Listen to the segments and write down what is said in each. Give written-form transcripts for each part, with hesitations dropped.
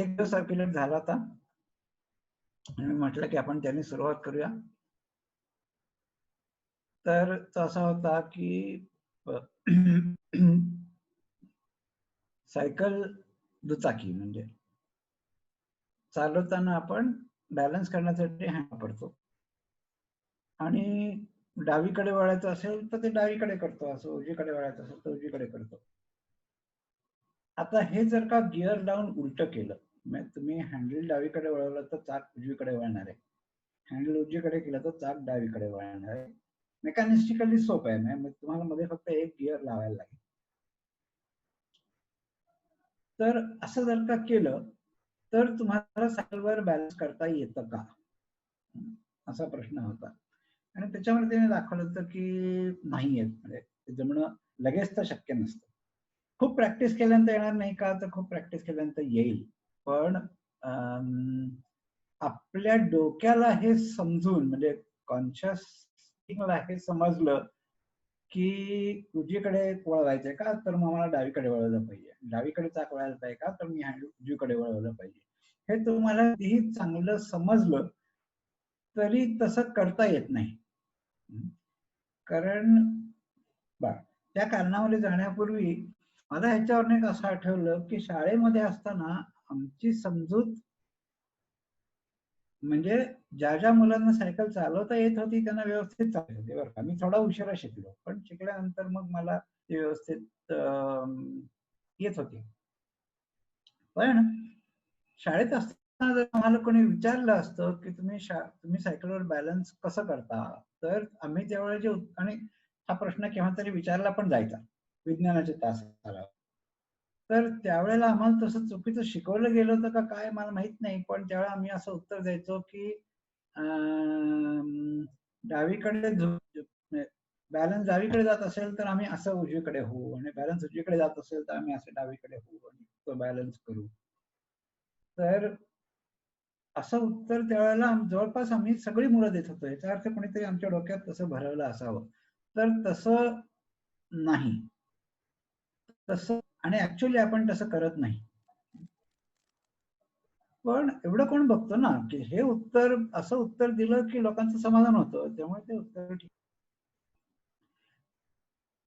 एक दिवस सर्क्युलेट झाला होता आणि म्हटलं की आपण त्याने सुरुवात करूया. तर तो असा होता की सायकल दुचाकी म्हणजे चालवताना आपण बॅलन्स करण्यासाठी हँड वापरतो आणि डावीकडे वळायचं असेल तर ते डावीकडे करतो, असं उजवीकडे वळायचं असेल तर उजवीकडे करतो. आता हे जर का गिअर लावून उलट केलं, म्हणजे तुम्ही हँडल डावीकडे वळवलं तर चाक उजवीकडे वळणार आहे, हँडल उजवीकडे केलं तर चाक डावीकडे वळणार आहे. मेकॅनिस्टिकली सोप आहे, म्हणजे तुम्हाला मध्ये फक्त एक गिअर लावायला लागेल. तर असं जर का केलं तर तुम्हाला सायकलवर बॅलन्स करता येतं का, असा प्रश्न होता. आणि त्याच्यामध्ये त्याने दाखवलं होतं की नाही येत, म्हणजे जमणं लगेच तर शक्य नसतं. खूप प्रॅक्टिस केल्यानंतर येणार नाही का, तर खूप प्रॅक्टिस केल्यानंतर येईल. पण आपल्या डोक्याला हे समजून, म्हणजे कॉन्शियस हे समजलं की उजवीकडे वळवायचंय का, तर मग मला डावीकडे वळवलं पाहिजे, डावीकडे चाक वळायला पाहिजे का, तर मी उजवीकडे वळवलं पाहिजे. हे तुम्हाला कितीही चांगलं समजलं तरी तसं करता येत नाही. कारण त्या कारणामध्ये जाण्यापूर्वी मला ह्याच्यावर एक असं आठवलं की शाळेमध्ये असताना आमची समजूत म्हणजे ज्या ज्या मुलांना सायकल चालवता येत होती त्यांना व्यवस्थित चालत होते बरं का. मी थोडा उशिरा शिकलो, पण शिकल्यानंतर मग मला ते व्यवस्थित येत होते. पण शाळेत असताना जर आम्हाला कोणी विचारलं असतं की तुम्ही सायकलवर बॅलन्स कसं करता, तर आम्ही त्यावेळेचे आणि हा प्रश्न केव्हा तरी विचारला पण जायचा विज्ञानाच्या तासाला. तर त्यावेळेला आम्हाला तसं चुकीचं शिकवलं गेलं होतं का काय मला माहित नाही, पण त्यावेळेला आम्ही असं उत्तर द्यायचो की डावीकडे बॅलन्स डावीकडे जात असेल तर आम्ही असं उजवीकडे होऊ, आणि बॅलन्स उजवीकडे जात असेल तर आम्ही असं डावीकडे होऊ आणि तो बॅलन्स करू. तर असं उत्तर त्यावेळेला जवळपास आम्ही सगळी मुलं देत होतो. याचा अर्थ कोणीतरी आमच्या डोक्यात तसं भरवलं असावं. तर तसं नाही, तसं आणि ऍक्च्युअली आपण तसं करत नाही. पण एवढं कोण बघतो ना की हे उत्तर असं उत्तर दिलं की लोकांचं समाधान होतं, त्यामुळे ते उत्तर ठीक.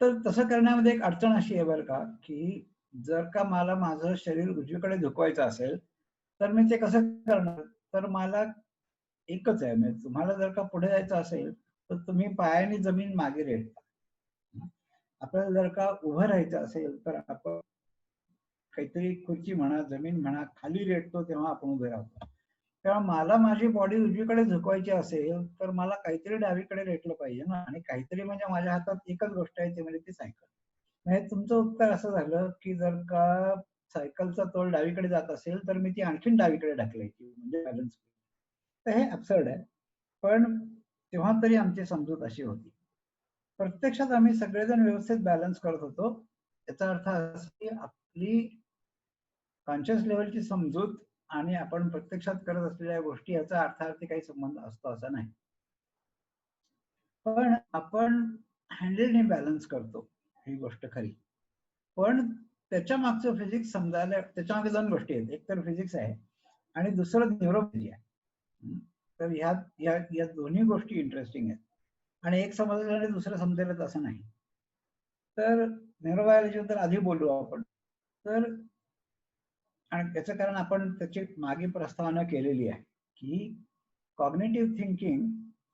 तर तसं करण्यामध्ये एक अडचण अशी आहे बरं का, की जर का मला माझं शरीर उजवीकडे झुकवायचं असेल तर मी ते कसं करणार, तर मला एकच आहे, म्हणजे तुम्हाला जर का पुढे जायचं असेल तर तुम्ही पायाने जमीन मागे रेटता. आपल्याला जर का उभं राहायचं असेल तर आपण काहीतरी खुर्ची म्हणा, जमीन म्हणा, खाली रेटतो तेव्हा आपण उभे राहतो. तेव्हा मला माझी बॉडी उजवीकडे झुकवायची असेल तर मला काहीतरी डावीकडे रेटलं पाहिजे ना, आणि काहीतरी म्हणजे माझ्या हातात एकच गोष्ट आहे, ती म्हणजे ती सायकल. म्हणजे तुमचं उत्तर असं झालं की जर का सायकलचा तोल डावीकडे जात असेल तर मी ती आणखीन डावीकडे ढकलायची म्हणजे बॅलन्स. तर हे ऍब्सर्ड आहे, पण तेव्हा तरी आमची समजूत अशी होती. प्रत्यक्षात आम्ही सगळेजण व्यवस्थित बॅलन्स करत होतो. याचा अर्थ असा की आपली कॉन्शियस लेवलची समजूत आणि आपण प्रत्यक्षात करत असलेल्या गोष्टी याचा अर्थार्थी काही संबंध असतो असं नाही. पण आपण हँडलने बॅलन्स करतो ही गोष्ट खरी, पण त्याच्या मागचं फिजिक्स समजायला त्याच्यामागे दोन गोष्टी आहेत, एक तर फिजिक्स आहे आणि दुसरं न्यूरोलॉजी आहे. तर या दोन्ही गोष्टी इंटरेस्टिंग आहेत, आणि एक समजलं आणि दुसरं समजेलच असं नाही. तर न्यूरोबायोलॉजी बद्दल आधी बोलू आपण. तर आणि त्याचं कारण आपण त्याची मागे प्रस्तावना केलेली आहे की कॉग्निटिव्ह थिंकिंग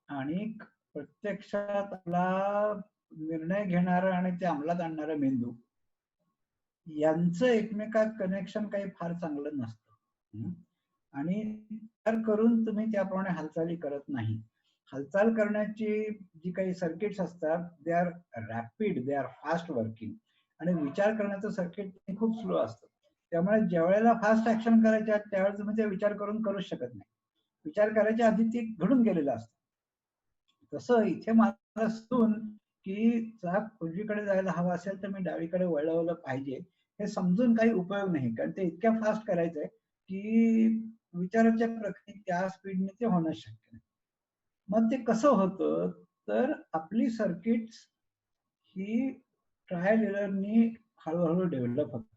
आणि प्रत्यक्षात आपला निर्णय घेणारा आणि ते अंमलात आणणारा मेंदू यांचं एकमेकात कनेक्शन काही फार चांगलं नसतं, आणि विचार करून तुम्ही त्याप्रमाणे हालचाली करत नाही. हालचाल करण्याची जी काही सर्किट्स असतात they are rapid, they are fast working, आणि विचार करण्याचं सर्किट खूप स्लो असतं. त्यामुळे ज्या वेळेला फास्ट ऍक्शन करायच्या त्यावेळेस तुम्ही ते विचार करून करूच शकत नाही. विचार करायच्या आधी ते घडून गेलेलं असतं. तसं इथे मला समजून की चाक उजवीकडे जायला हवा असेल तर मी डावीकडे वळवलं पाहिजे हे समजून काही उपयोग नाही, कारण ते इतक्या फास्ट करायचंय की विचाराच्या प्रक्रियेत त्या स्पीडने ते होणं शक्य नाही. मग ते कसं होतं, तर आपली सर्किट्स ही ट्रायल एररनी हळूहळू डेव्हलप होतात,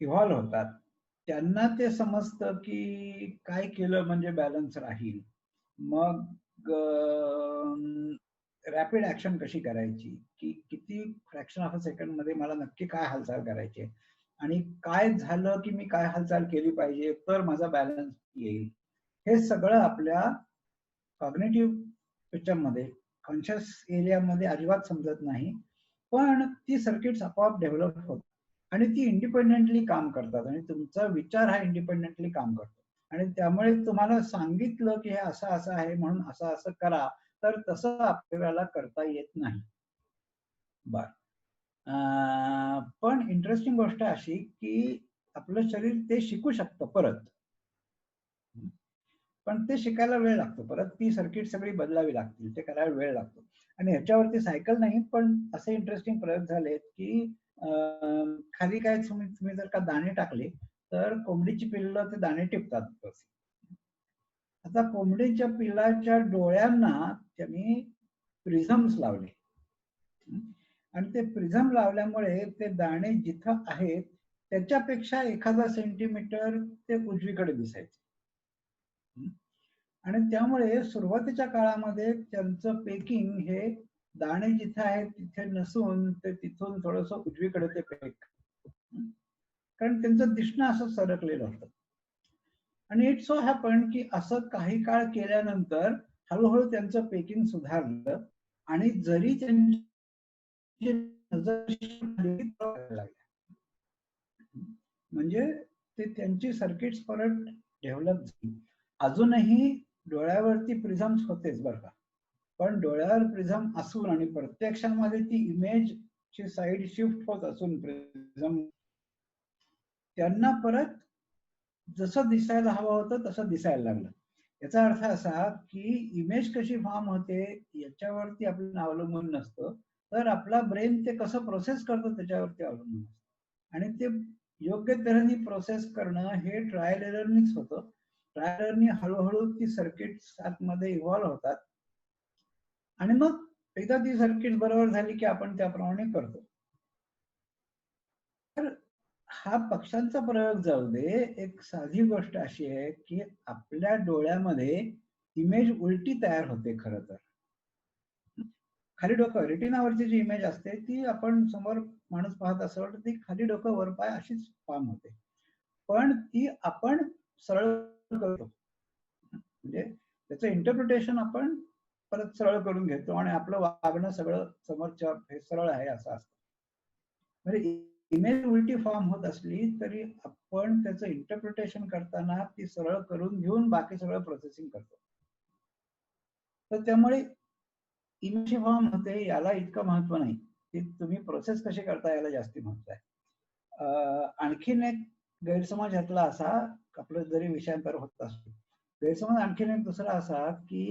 इव्हॉल्व्ह होतात. त्यांना ते समजतं की काय केलं म्हणजे बॅलन्स राहील. मग रॅपिड ऍक्शन कशी करायची, की किती फ्रॅक्शन ऑफ अ सेकंड मध्ये मला नक्की काय हालचाल करायची आणि काय झालं की मी काय हालचाल केली पाहिजे तर माझा बॅलन्स येईल. हे सगळं आपल्या कॉग्निटिव्ह सिस्टममध्ये, कॉन्शियस एरियामध्ये अजिबात समजत नाही. पण ती सर्किट्स आपोआप डेव्हलप होतात आणि ती इंडिपेंडेंटली काम करतात आणि तुमचा विचार हा इंडिपेंडेंटली काम करतो. आणि त्यामुळे तुम्हाला सांगितलं की हे असं असं आहे म्हणून असं असं करा, तर तसं आपल्याला करता येत नाही. बर, पण इंटरेस्टिंग गोष्ट अशी की आपलं शरीर ते शिकू शकतं परत, पण ते शिकायला वेळ लागतो. परत ती सर्किट सगळी बदलावी लागतील, ते करायला वेळ लागतो. आणि ह्याच्यावरती सायकल नाही, पण असे इंटरेस्टिंग प्रयोग झालेत की खाली काय तुम्ही जर का दाणे टाकले तर कोंबडीची पिल्लं ते दाणे टिपतात. आता कोंबडीच्या पिल्लाच्या डोळ्यांना त्यांनी प्रिझम्स लावले आणि ते प्रिझम लावल्यामुळे ते दाणे जिथं आहेत त्याच्यापेक्षा एखादा सेंटीमीटर ते उजवीकडे दिसायचे. आणि त्यामुळे सुरुवातीच्या काळामध्ये त्यांचं पेकिंग हे दाणे जिथे आहेत तिथे नसून ते तिथून थोडस उजवीकडे ते पेक, कारण त्यांचं दिसणं असं सरकलेलं होतं. आणि इट सो हॅपन की असं काही काळ केल्यानंतर हळूहळू त्यांचं पेकिंग सुधारलं आणि जरी त्यांची नजर लागल्या म्हणजे ते त्यांची सर्किट्स परत डेव्हलप झाली. अजूनही डोळ्यावरती प्रिझम्स होतेच बरं का, पण डोळ्यावर प्रिझम असून आणि प्रत्यक्षामध्ये ती इमेज ची साईड शिफ्ट होत असून प्रिझम त्यांना परत जसं दिसायला हवं होतं तसं दिसायला लागलं. याचा अर्थ असा की इमेज कशी फॉर्म होते याच्यावरती आपलं अवलंबून नसतं, तर आपला ब्रेन ते कसं प्रोसेस करतो त्याच्यावरती अवलंबून असतं. आणि ते योग्य तऱ्हेने प्रोसेस करणं हे ट्रायल एररनीच होतं. ट्रायल एररनी हळूहळू ती सर्किट्स आतमध्ये इव्हॉल्व्ह होतात आणि मग एकदा ती सर्किट बरोबर झाली की आपण त्याप्रमाणे करतो. तर हा पक्ष्यांचा प्रयोग जाऊ दे, एक साधी गोष्ट अशी आहे की आपल्या डोळ्यामध्ये इमेज उलटी तयार होते. खरं तर खाली डोकं, रेटिनावरची जी इमेज असते ती आपण समोर माणूस पाहत असं ती खाली डोकं वर पाय अशीच फॉर्म होते, पण ती आपण सरळ करतो. म्हणजे त्याचं इंटरप्रिटेशन आपण परत सरळ करून घेतो आणि आपलं वागणं सगळं समोरच्या हे सरळ आहे असं असतं. म्हणजे इमेज उलटी फॉर्म होत असली तरी आपण त्याचं इंटरप्रिटेशन करताना ती सरळ करून घेऊन बाकी सगळं प्रोसेसिंग करतो. तर त्यामुळे इमेज फॉर्म होते याला इतकं महत्व नाही, की तुम्ही प्रोसेस कशी करता याला जास्ती महत्व आहे. आणखीन एक गैरसमज ह्यातला असा, आपलं जरी विषयांतर होत असतो, गैरसमज आणखीन एक दुसरा असा की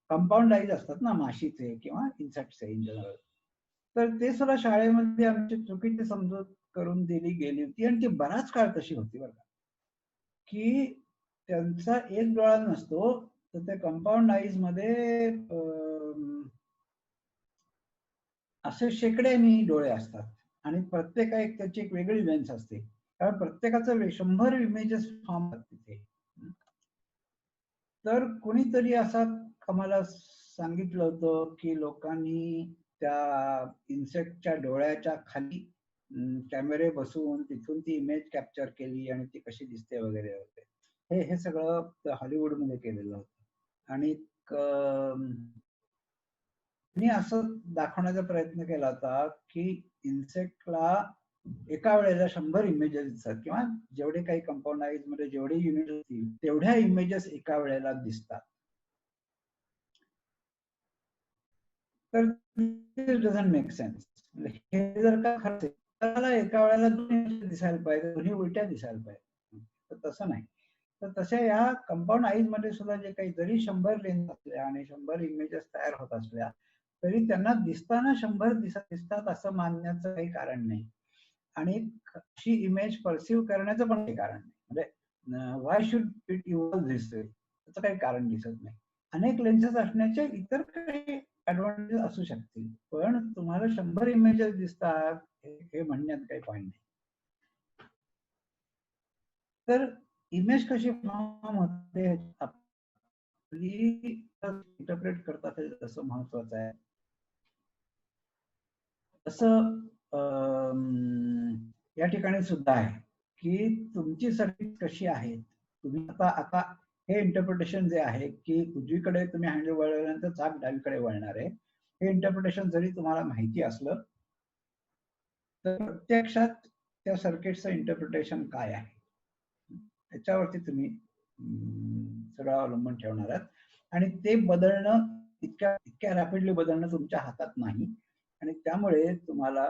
कंपाऊंड आईज असतात ना माशीचे किंवा इन्सेक्टचे इन जनरल, तर ते सुद्धा शाळेमध्ये आमची चुकीची समजूत करून दिली गेली होती आणि ती बराच काळ तशी होती बरं का, की त्यांचा एक डोळा नसतो तर त्या कंपाऊंड आईज मध्ये असे शेकड्यानी डोळे असतात आणि प्रत्येका एक त्याची एक वेगळी लेन्स असते, कारण प्रत्येकाचं 100 इमेजेस फॉर्म असतात तिथे. तर कोणीतरी असा आम्हाला सांगितलं होतं की लोकांनी त्या इन्सेक्टच्या डोळ्याच्या खाली कॅमेरे बसवून तिथून ती इमेज कॅप्चर केली आणि ती कशी दिसते वगैरे वगैरे. हे हे सगळं हॉलिवूडमध्ये केलेलं होतं आणि मी असं दाखवण्याचा प्रयत्न केला होता की इन्सेक्टला एका वेळेला 100 इमेजेस दिसतात किंवा जेवढे काही कंपाऊंड आईज मध्ये जेवढे युनिट असतील तेवढ्या इमेजेस एका वेळेला दिसतात. तर डझंट मेक सेन्स. हे जर का खरंच त्याला एका वेळेला 2 इमेजेस दिसायला पाहिजे, दोन्ही उलट्या दिसायला पाहिजे, तर तसं नाही. तर तशा या कंपाऊंड आईज मध्ये सुद्धा जे काही जरी 100 लेन्स असल्या आणि 100 इमेजेस तयार होत असल्या तरी त्यांना दिसताना 100 दिसतात असं मानण्याचं काही कारण नाही आणि अशी इमेज परसिव्ह करण्याचं पण काही कारण नाही. म्हणजे why should it evolve this way, त्याचं काही कारण दिसत नाही. अनेक लेन्सेस असण्याचे इतर काही ऍडव्हान्टेज असू शकतील, पण तुम्हाला 100 इमेजेस दिसतात हे म्हणण्यात काही पॉईंट नाही. तर इमेज कशी फॉर्म होते आपली इंटरप्रेट करतात तसं महत्वाचं आहे. तसं या ठिकाणी सुद्धा आहे की तुमची सर्किट कशी आहेत. तुम्ही आता हे इंटरप्रिटेशन जे आहे की उजवीकडे तुम्ही हँडल वळल्यानंतर चाक डावीकडे वळणार आहे, हे इंटरप्रिटेशन जरी तुम्हाला माहिती असलं तर प्रत्यक्षात त्या सर्किटचं इंटरप्रिटेशन काय आहे त्याच्यावरती तुम्ही सगळं अवलंबून ठेवणार आहात. आणि ते बदलणं इतक्या रॅपिडली बदलणं तुमच्या हातात नाही आणि त्यामुळे तुम्हाला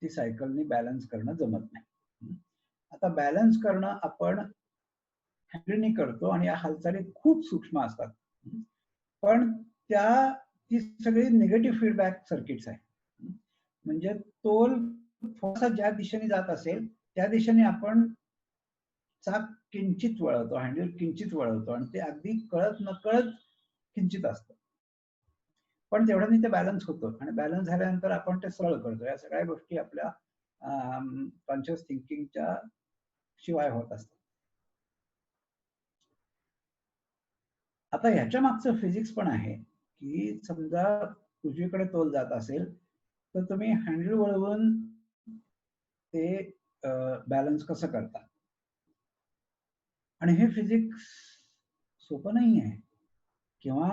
ती सायकलनी बॅलन्स करणं जमत नाही. आता बॅलन्स करणं आपण हँडलनी करतो आणि या हालचाली खूप सूक्ष्म असतात, पण ती सगळी निगेटिव्ह फीडबॅक सर्किट्स आहे. म्हणजे तोल थोडासा ज्या दिशेने जात असेल त्या दिशेने आपण चाक किंचित वळवतो, हँडल किंचित वळवतो आणि ते अगदी कळत नकळत किंचित असतं, पण तेवढ्याने ते बॅलन्स होतं आणि बॅलन्स झाल्यानंतर आपण ते सरळ करतो. या सगळ्या गोष्टी आपल्या कॉन्शियस थिंकिंगच्या शिवाय होत असतात. आता ह्याच्या मागचं फिजिक्स पण आहे की समजा उजवीकडे तोल जात असेल तर तुम्ही हँडल वळवून ते बॅलन्स कसं करता. आणि हे फिजिक्स सोपं नाही आहे किंवा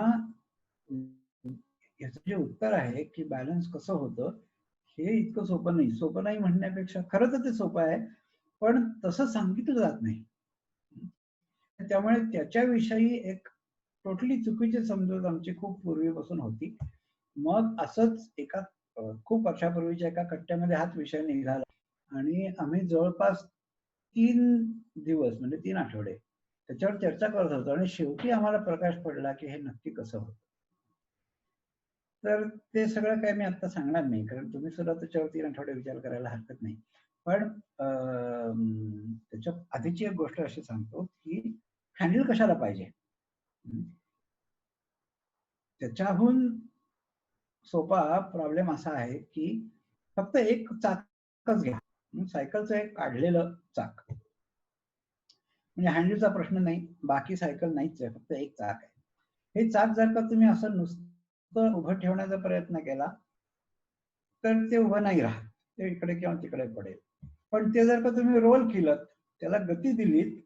याचं जे उत्तर आहे की बॅलन्स कसं होतं हे इतकं सोपं नाही. सोपं नाही म्हणण्यापेक्षा खरं तर ते सोपं आहे, पण तसं सांगितलं जात नाही. त्यामुळे त्याच्याविषयी एक टोटली चुकीची समजूत आमची खूप पूर्वीपासून होती. मग असंच एका खूप वर्षापूर्वीच्या एका कट्ट्यामध्ये हाच विषय निघाला आणि आम्ही जवळपास 3 दिवस म्हणजे 3 आठवडे त्याच्यावर चर्चा करत होतो आणि शेवटी आम्हाला प्रकाश पडला की हे नक्की कसं होतं. तर ते सगळं काय मी आता सांगणार नाही, कारण तुम्ही सुद्धा त्याच्यावर 3 आठवडे विचार करायला हरकत नाही. पण त्याच्या आधीची एक गोष्ट अशी सांगतो की हँडल कशाला पाहिजे. त्याच्याहून सोपा प्रॉब्लेम असा आहे की फक्त एक चाकच घ्या, सायकलचं एक काढलेलं चाक, म्हणजे हँडलचा प्रश्न नाही, बाकी सायकल नाहीच आहे, फक्त एक चाक आहे. हे चाक जर का तुम्ही असं नुसतं उभं ठेवण्याचा प्रयत्न केला तर ते उभं नाही राहत, ते इकडे किंवा तिकडे पडेल. पण ते जर का तुम्ही रोल केलं, त्याला गती दिलीत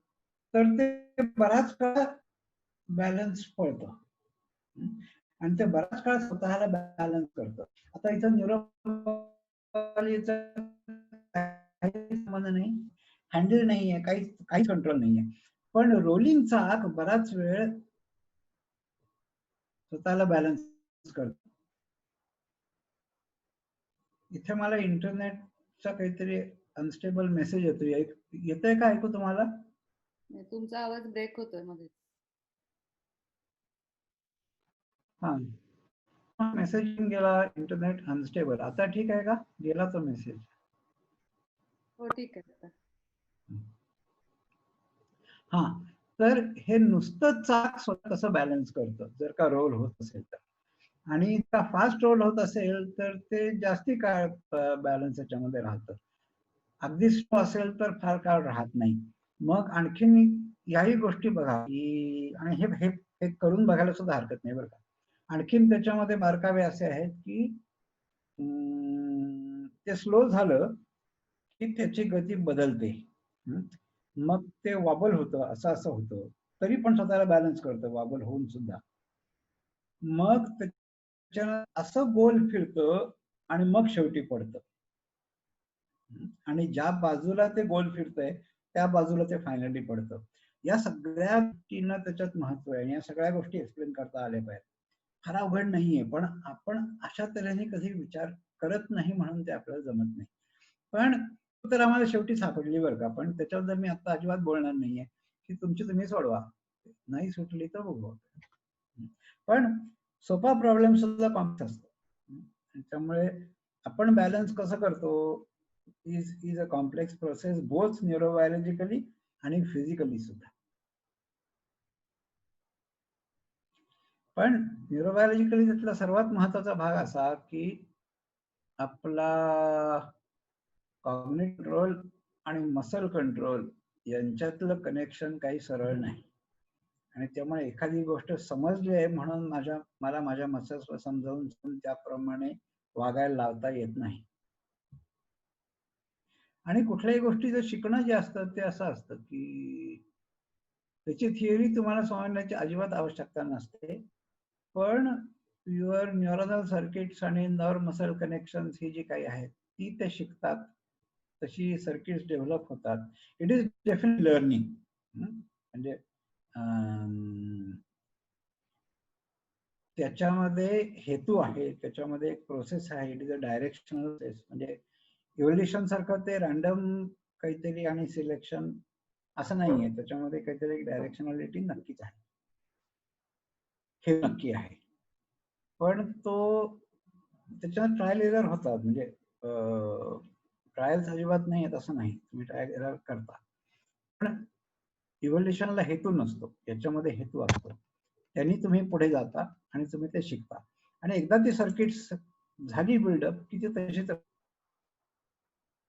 तर ते बराच काळ बॅलन्स पळतं आणि ते बराच काळ स्वतःला बॅलन्स करतं. आता इथं न्यूरोपॅथीचा काही संबंध नाही, हँडल नाहीये, काहीच कंट्रोल नाहीये, पण रोलिंग चाक बराच वेळ स्वतःला बॅलन्स करतो. इथे मला इंटरनेटचा काहीतरी अनस्टेबल मेसेज येतोय का ऐकू तुम्हाला? तुमचा आवाज ब्रेक होतोय मध्ये. हा मेसेज गेला, इंटरनेट अनस्टेबल. आता ठीक आहे का? गेला तो मेसेज? हो ठीक आहे. हा, तर हे नुसतं चाक स्वतः कसं बॅलन्स करतं जर का रोल होत असेल तर, आणि का फास्ट रोल होत असेल तर ते जास्ती काळ बॅलन्स याच्यामध्ये राहतं. अगदी स्लो असेल तर फार काळ राहत नाही. मग आणखीन याही गोष्टी बघा की, आणि हे करून बघायला सुद्धा हरकत नाही बरं का. आणखीन त्याच्यामध्ये बारकावे असे आहेत की ते स्लो झालं की त्याची गती बदलते, मग ते वॉबल होतं, असं होतं, तरी पण स्वतःला बॅलन्स करतं वॉबल होऊन सुद्धा. मग त्याच्या असं गोल फिरतं आणि मग शेवटी पडतं, आणि ज्या बाजूला ते गोल फिरतंय त्या बाजूला ते फायनली पडतं. या सगळ्या गोष्टींना त्याच्यात महत्व आहे, या सगळ्या गोष्टी एक्सप्लेन करता आल्या पाहिजेत. फार अवघड नाहीये, पण आपण अशा तऱ्हेने कधी विचार करत नाही म्हणून ते आपल्याला जमत नाही. पण तर आम्हाला शेवटी सापडली बरं का, पण त्याच्याबद्दल मी आता अजिबात बोलणार नाहीये की तुमची तुम्ही सोडवा, नाही सुटली तर बघू. पण सोपा प्रॉब्लेम सुद्धा कॉम्प्लेक्स असतो, त्यामुळे आपण बॅलन्स कसं करतो is a complex process, both neurobiologically आणि फिजिकली सुद्धा. पण न्यूरोबायोलॉजिकली त्यातला सर्वात महत्वाचा भाग असा की आपला कॉग्निटिव्ह कंट्रोल आणि मसल कंट्रोल यांच्यातलं कनेक्शन काही सरळ नाही. आणि त्यामुळे एखादी गोष्ट समजली आहे म्हणून मला माझ्या मसल्सला समजावून त्याप्रमाणे वागायला लावता येत नाही. आणि कुठल्याही गोष्टीचं शिकणं जे असतं ते असं असतं की त्याची थिअरी तुम्हाला समजण्याची अजिबात आवश्यकता नसते, पण युअर न्यूरॉनल सर्किट्स आणि नर्व मसल कनेक्शन्स ही जी काही आहेत ती ते शिकतात, तशी सर्किट्स डेव्हलप होतात. It is definite learning. म्हणजे त्याच्यामध्ये हेतू आहे, त्याच्यामध्ये एक प्रोसेस आहे. It is a directional process. म्हणजे इव्होल्युशन सारखं ते रॅन्डम काहीतरी आणि सिलेक्शन असं नाहीये. त्याच्यामध्ये काहीतरी एक डायरेक्शनॅलिटी नक्कीच आहे, हे नक्की आहे. पण तो त्याच्यात ट्रायल एरर होतात. म्हणजे ट्रायल्स अजिबात नाही आहेत असं नाही, तुम्ही ट्रायल एरर करता. पण इव्होल्युशनला हेतू नसतो, याच्यामध्ये हेतू असतो. त्यांनी तुम्ही पुढे जाता आणि तुम्ही ते शिकता. आणि एकदा ती सर्किट्स झाली बिल्डअप की ते तशीच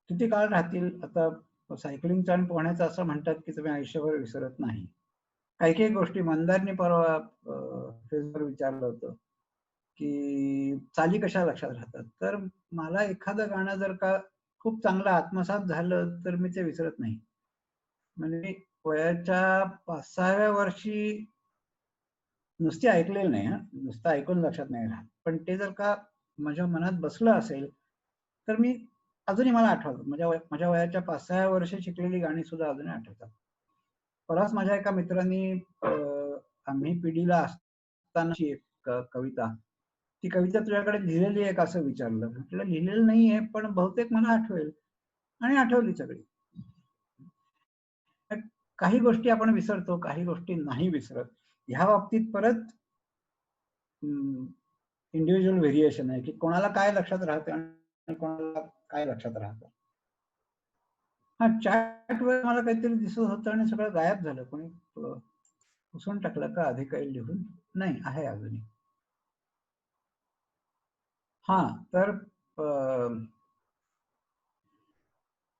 किती काळ राहतील. आता सायकलिंगचा आणि पोहण्याचं असं म्हणतात की तुम्ही आयुष्यभर विसरत नाही. काही काही गोष्टी मंदारने परवा फेसवर विचारलं होतं की चाली कशा लक्षात राहतात. तर मला एखादं गाणं जर का खूप चांगलं आत्मसात झालं तर मी ते विसरत नाही. म्हणजे वयाच्या 5-6व्या वर्षी नुसते ऐकलेलं नाही, नुसतं ऐकून लक्षात नाही राहत, पण ते जर का माझ्या मनात बसलं असेल तर मी अजूनही मला आठवतं. माझ्या वयाच्या 5-6व्या वर्षी शिकलेली गाणी सुद्धा अजूनही आठवतात. परवाच माझ्या एका मित्रांनी आम्ही पिढीला असतानाची एक कविता, ती कविता तुझ्याकडे लिहिलेली आहे का असं विचारलं. म्हटलं लिहिलेलं नाहीये, पण बहुतेक मला आठवेल. आणि आठवली सगळी. काही गोष्टी आपण विसरतो, काही गोष्टी नाही विसरत. ह्या बाबतीत परत इंडिव्हिज्युअल व्हेरिएशन आहे की कोणाला काय लक्षात राहतं आणि कोणाला काय लक्षात राहतं. हा, चॅटवर मला काहीतरी दिसत होतं आणि सगळं गायब झालं. कोणी पुसून टाकलं का आधी काही लिहून? नाही, आहे अजूनही. हा, तर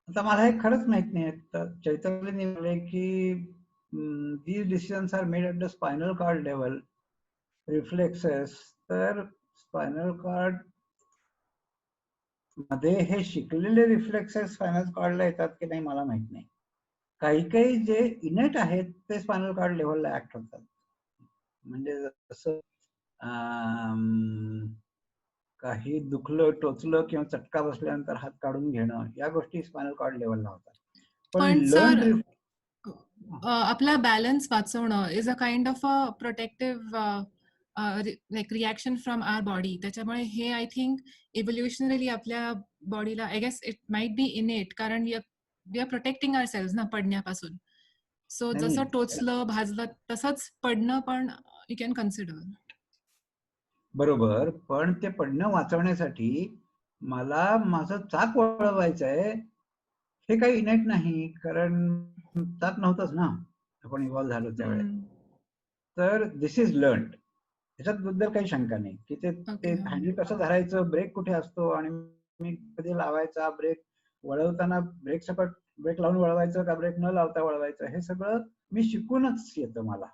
आता मला हे खरंच माहित नाही. तर चैतन्यने म्हटले की these decisions are made at the spinal cord level, reflexes. तर स्पायनल कॉर्ड मध्ये हे शिकलेले रिफ्लेक्सेस स्पायनल कॉर्डला येतात की नाही मला माहित नाही. काही काही जे इनेट आहेत ते स्पायनल कॉर्ड लेव्हलला ऍक्ट होतात. म्हणजे जसं काही दुखलं, टोचलं किंवा चटका बसल्यानंतर हात काढून घेणं, या गोष्टी स्पायनल कॉर्ड लेव्हलला होतात. पण सर, आपला बॅलन्स वाचवणं is a kind of a protective like reaction from our body. त्याच्यामुळे हे आय थिंक इव्होल्युशनरी आपल्या बॉडीला I guess it might be innate, कारण we are protecting our cells ना पडण्यापासून. सो जसं टोचलं, भाजलं तसंच पडणं पण यू कॅन कन्सिडर. बरोबर, पण ते पडणं वाचवण्यासाठी मला माझं चाक वळवायचं आहे हे काही इनेट नाही, कारण चाक नव्हतंच ना आपण इव्हॉल्व्ह झालो त्यावेळेस. तर दिस इज लर्न्ड. त्याच्याबद्दल काही शंका नाही की ते हँडल कसं धरायचं, ब्रेक कुठे असतो आणि मी कधी लावायचा, ब्रेक वळवताना ब्रेक सकट ब्रेक लावून वळवायचं का ब्रेक न लावता वळवायचं, हे सगळं मी शिकूनच येतं मला.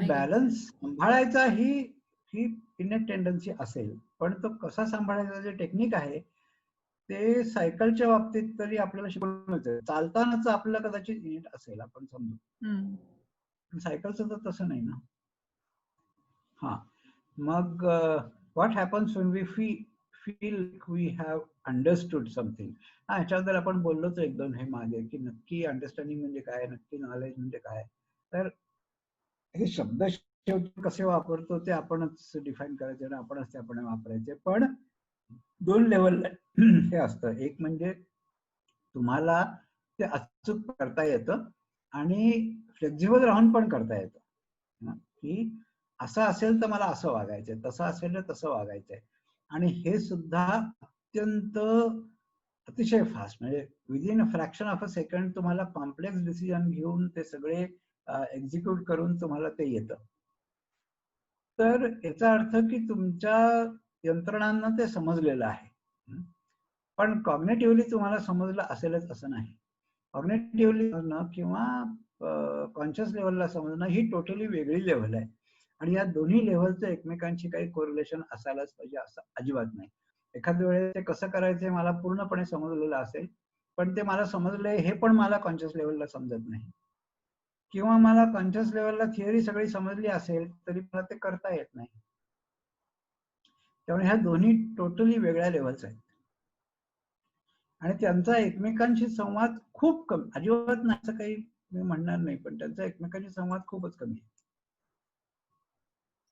बॅलन्स सांभाळायचा ही इनेट टेंडन्सी असेल, पण तो कसा सांभाळायचा जे टेक्निक आहे ते सायकलच्या बाबतीत तरी आपल्याला शिकवूनच आहे. चालतानाच आपल्याला कदाचित इनेट असेल, आपण समजू. सायकलचं तर तसं नाही ना. हा, मग what happens when we feel we have understood something. हा, ह्याच्याबद्दल आपण बोललोच एक दोन हे मागे की नक्की अंडरस्टँडिंग म्हणजे काय, नक्की नॉलेज म्हणजे काय. तर हे शब्द शेवटी कसे वापरतो ते आपणच डिफाईन करायचे आणि आपणच ते आपण वापरायचे. पण 2 लेवल हे असतं. एक म्हणजे तुम्हाला ते अचूक करता येतं आणि फ्लेक्झिबल राहून पण करता येतं की असं असेल तर मला असं वागायचंय, तसं असेल तर तसं वागायचंय. आणि हे सुद्धा अत्यंत अतिशय फास्ट, म्हणजे within a fraction of a second तुम्हाला कॉम्प्लेक्स डिसिजन घेऊन ते सगळे एक्झिक्यूट करून तुम्हाला ते येतं. तर याचा अर्थ की तुमच्या यंत्रणांना ते समजलेलं आहे. पण कॉग्नेटिव्हली तुम्हाला समजलं असेलच असं नाही. कॉग्नेटिव्हली समजणं किंवा कॉन्शियस लेवलला समजणं ही टोटली वेगळी लेव्हल आहे. आणि या दोन्ही लेव्हलचं एकमेकांशी काही कोरिलेशन असायलाच पाहिजे असं अजिबात नाही. एखाद्या वेळेस ते कसं करायचं मला पूर्णपणे समजलेलं असेल, पण ते मला समजलंय हे पण मला कॉन्शियस लेवलला समजत नाही. किंवा मला कॉन्शियस लेवलला थिअरी सगळी समजली असेल तरी मला ते करता येत नाही. त्यामुळे ह्या दोन्ही टोटली वेगळ्या लेव्हल्स आहेत आणि त्यांचा एकमेकांशी संवाद खूप कमी, अजिबात नाही असं काही मी म्हणणार नाही, पण त्यांचा एकमेकांशी संवाद खूपच कमी आहे.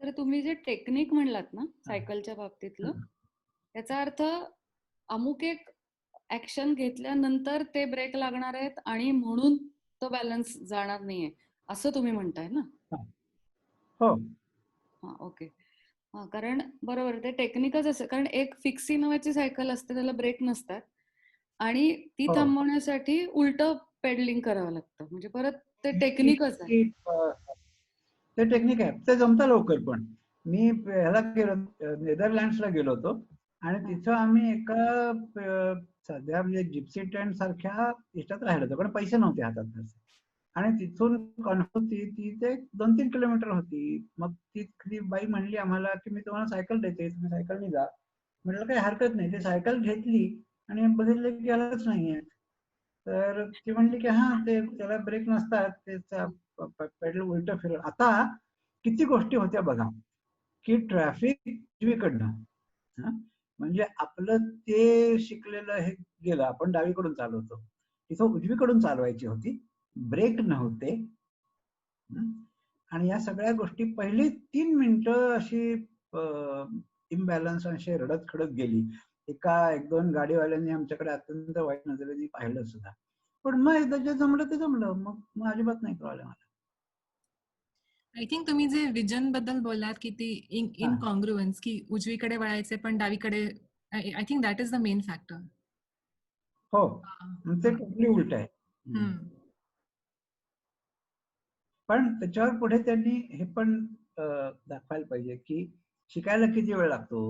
तर तुम्ही जे टेक्निक म्हणलात ना सायकलच्या बाबतीतलं, याचा अर्थ अमुक एक ऍक्शन घेतल्यानंतर ते ब्रेक लागणार आहेत आणि म्हणून तो बॅलन्स जाणार नाहीये असं तुम्ही म्हणताय ना? हो. हा, ओके. हा, कारण बरोबर ते टेक्निकच असं, कारण एक फिक्सी नावाची सायकल असते त्याला ब्रेक नसतात आणि ती थांबवण्यासाठी उलट पेडलिंग करावं लागतं, म्हणजे परत ते टेक्निकच आहे. ते टेक्निक आहे, ते जमतं लवकर. पण मी ह्याला गेलो, नेदरलँड्सला गेलो होतो आणि तिथं आम्ही एका सध्या म्हणजे जिप्सी टेंट सारख्या ह्याच्यात राहिलो होतो, पण पैसे नव्हते हातात आणि तिथून होती ती ते 2-3 किलोमीटर होती. मग ती बाई म्हणली आम्हाला की मी तुम्हाला सायकल देते, तुम्ही सायकलने जा. म्हटलं काही हरकत नाही. ती सायकल घेतली आणि बघितलं की गेलाच नाहीये. तर ती म्हणली की हा ते त्याला ब्रेक नसतात, त्याचा पेडल उलट फिरव. आता किती गोष्टी होत्या बघा की ट्रॅफिक उजवीकडनं, म्हणजे आपलं ते शिकलेलं हे गेलं, आपण डावीकडून चालवतो, तिथं उजवीकडून चालवायची होती, ब्रेक नव्हते. आणि या सगळ्या गोष्टी पहिली 3 मिनिटं अशी इम्बॅलन्स अशी रडत खडत गेली. एक दोन गाडीवाल्यांनी आमच्याकडे अत्यंत वाईट नजरेने पाहिलं सुद्धा. पण मग एकदा जे जमलं ते जमलं, मग अजिबात नाही प्रॉब्लेम आला. आय थिंक तुम्ही जे विजन बद्दल बोललात की ती इनकॉन्ग्रुअन्स की उजवीकडे वळायचे पण डावीकडे, I think that is the main factor. हो, ते टोटली उलट आहे. पण त्याच्यावर पुढे त्यांनी हे पण दाखवायला पाहिजे की शिकायला किती वेळ लागतो,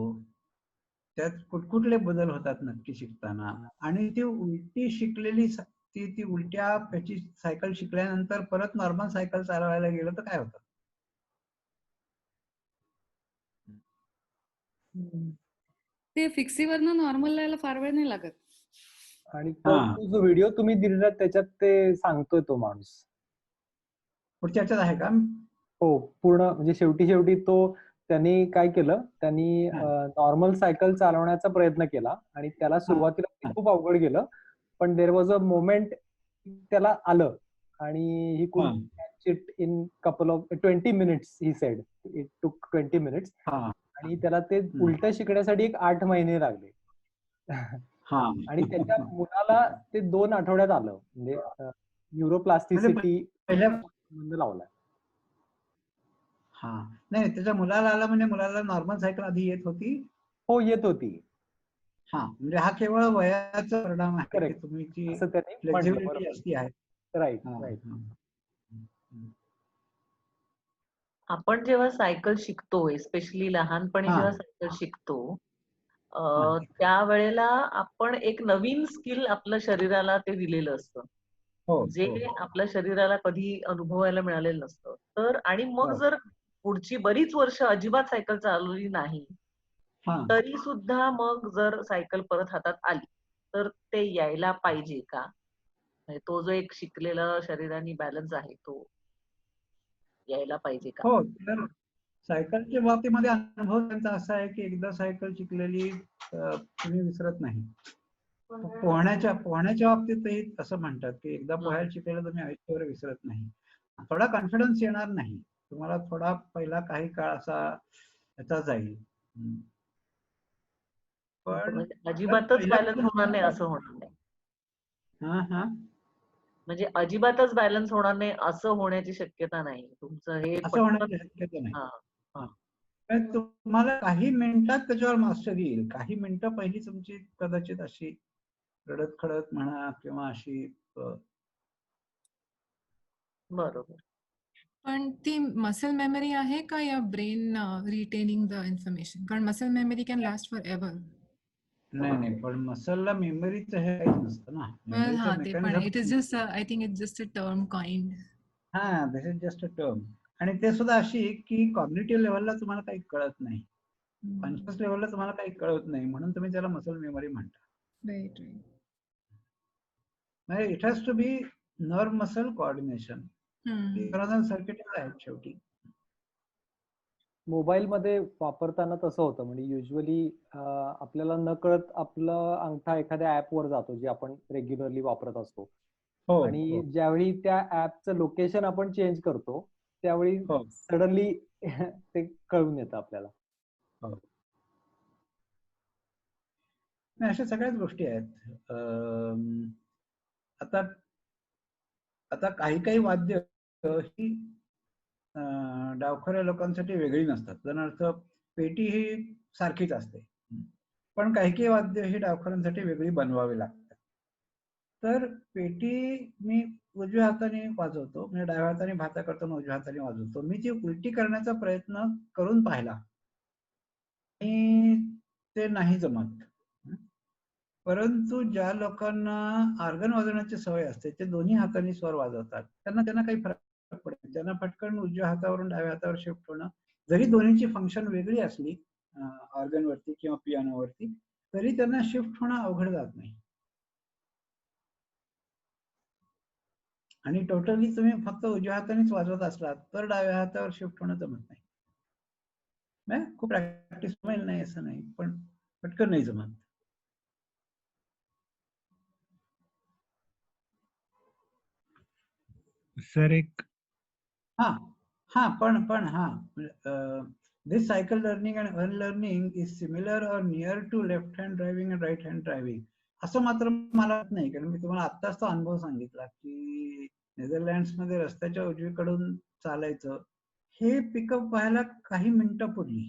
त्यात कुठकुठले बदल होतात नक्की शिकताना. आणि ती उलटी शिकलेली ती उलट्या त्याची सायकल शिकल्यानंतर परत नॉर्मल सायकल चालवायला गेलं तर काय होतं. ते फिक्सीवरनं नॉर्मल यायला फार वेळ नाही लागत. आणि जो व्हिडिओ तुम्ही दिलेला त्याच्यात ते सांगतोय तो माणूस पुढच्या ह्याच्यात आहे का? हो, पूर्ण म्हणजे शेवटी तो त्यांनी काय केलं, त्यांनी नॉर्मल सायकल चालवण्याचा प्रयत्न केला आणि त्याला सुरुवातीला खूप अवघड गेलं, पण देर वॉज अ मोमेंट त्याला आलं आणि he could catch it in couple of 20 minutes. He said it took 20 minutes आणि त्याला ते उलट शिकण्यासाठी 8 महिने लागले. आणि त्याच्या मुलाला ते 2 आठवड्यात आलं, म्हणजे न्यूरोप्लास्टिसिटी लावला. हा, नाही त्याच्या मुलाला आला म्हणजे मुलाला नॉर्मल सायकल आधी येत होती? हो, येत होती. हा, म्हणजे हा केवळ वयाचा परिणाम आहे, तुमची फ्लेक्झिबिलिटी असती आहे. राईट. आपण जेव्हा सायकल शिकतो, एस्पेशली लहानपणी जेव्हा सायकल शिकतो, त्यावेळेला आपण एक नवीन स्किल आपल्या शरीराला ते दिलेलं असतं, जे आपल्या शरीराला कधी अनुभवायला मिळालेलं नसतं. तर आणि मग जर पुढची बरीच वर्ष अजिबात सायकल चालवली नाही तरी सुद्धा मग जर सायकल परत हातात आली तर ते यायला पाहिजे का? तो जो एक शिकलेला शरीराने बॅलन्स आहे तो यायला पाहिजे का? हो, तर सायकलच्या बाबतीमध्ये अनुभव त्यांचा असा आहे की एकदा सायकल शिकलेली तुम्ही विसरत नाही. पोहण्याच्या बाबतीतही असं म्हणतात की एकदा पोहायला शिकलेलं तुम्ही आयुष्यभर विसरत नाही. थोडा कॉन्फिडन्स येणार नाही तुम्हाला, थोडा पहिला काही काळ असा याचा जाईल, पण अजिबातच बॅलन्स होणार नाही असं होणार नाही. म्हणजे अजिबातच बॅलन्स होणार नाही असं होण्याची शक्यता नाही. तुमचं हे असं होण्याची शक्यता नाही. तुम्हाला काही मिनिटात त्याच्यावर मास्टरी येईल. काही मिनिटं पहिली तुमची कदाचित अशी रडत खडत म्हणा किंवा अशी. बरोबर. पण ती मसल मेमरी आहे का या ब्रेन रिटेनिंग द इन्फॉर्मेशन? कारण muscle memory can last for ever. नाही पण मसलला मेमरीचं हे काहीच नसतं ना. हा मेमरीचं ते पण mechanism. It is just I think it's just a term coined. हा, दिस इज जस्ट अ टर्म. आणि ते सुद्धा अशी की कॉग्निटिव्ह लेव्हलला तुम्हाला काही कळत नाही, कॉन्शियस लेव्हलला तुम्हाला काही कळत नाही, म्हणून तुम्ही त्याला मसल मेमरी म्हणता. Right right. म्हणजे it has to be nerve muscle coordination. Circuit आहेत शेवटी. मोबाईल मध्ये वापरताना तसं होतं, म्हणजे युजली आपल्याला न कळत आपलं अंगठा एखाद्या ऍप वर जातो जे आपण रेग्युलरली वापरत असतो, आणि ज्यावेळी त्या ऍपचं लोकेशन आपण चेंज करतो त्यावेळी सडनली ते कळून येतं आपल्याला. अशा सगळ्याच गोष्टी आहेत. आता काही वाद्य ही डावखऱ्या लोकांसाठी वेगळी नसतात. उदाहरणार्थ पेटी ही सारखीच असते, पण काही वाद्य ही डावखऱ्यांसाठी वेगळी बनवावी लागतात. तर पेटी मी उजव्या हाताने वाजवतो, म्हणजे डाव्या हाताने भाता करताना उजव्या हाताने वाजवतो. मी ती उलटी करण्याचा प्रयत्न करून पाहिला आणि ते नाही जमत. परंतु ज्या लोकांना ऑर्गन वाजवण्याची सवय असते ते दोन्ही हातांनी स्वर वाजवतात, त्यांना काही फरक पडत नाही. त्यांना पटकन उजव्या हातावरून डाव्या हातावर शिफ्ट होणं, जरी दोन्हीची फंक्शन वेगळी असली ऑर्गन वरती किंवा पियानोवरती, तरी त्यांना शिफ्ट होणं अवघड जात नाही. आणि टोटली तुम्ही फक्त उजव्या हातानेच वाजवत असलात तर डाव्या हातावर शिफ्ट होणं जमत नाही. खूप प्रॅक्टिस होईल नाही असं नाही, पण पटकन नाही जमत. सर एक this cycle learning and unlearning is similar or near to left hand driving and right hand driving असं मात्र मला नाही, कारण मी तुम्हाला आत्ताच तो अनुभव सांगितला की नेदरलँड्स मध्ये रस्त्याच्या उजवीकडून चालायचं हे पिकअप व्हायला काही मिनिटापूर्वी,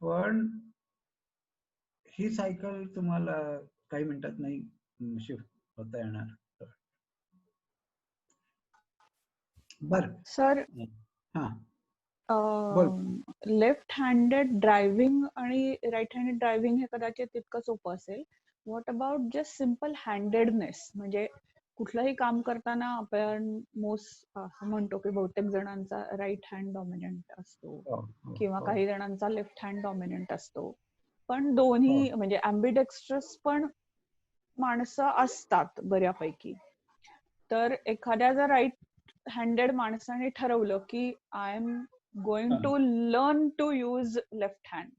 पण ही सायकल तुम्हाला काही मिनिटात नाही शिफ्ट होता येणार. बर सर, लेफ्ट हँडेड ड्रायव्हिंग आणि राईट हँडेड ड्रायव्हिंग हे कदाचित तितकं सोपं असेल. व्हॉट अबाउट जस्ट सिम्पल हँडेडनेस, म्हणजे कुठलंही काम करताना आपण असं म्हणतो की बहुतेक जणांचा राईट हँड डॉमिनंट असतो किंवा काही जणांचा लेफ्ट हँड डॉमिनंट असतो, पण दोन्ही म्हणजे ॲम्बिडेक्स्ट्रस पण माणसं असतात बऱ्यापैकी. तर एखाद्या जर राईट हँडेड माणसाने ठरवलं की I am going to learn to use left hand,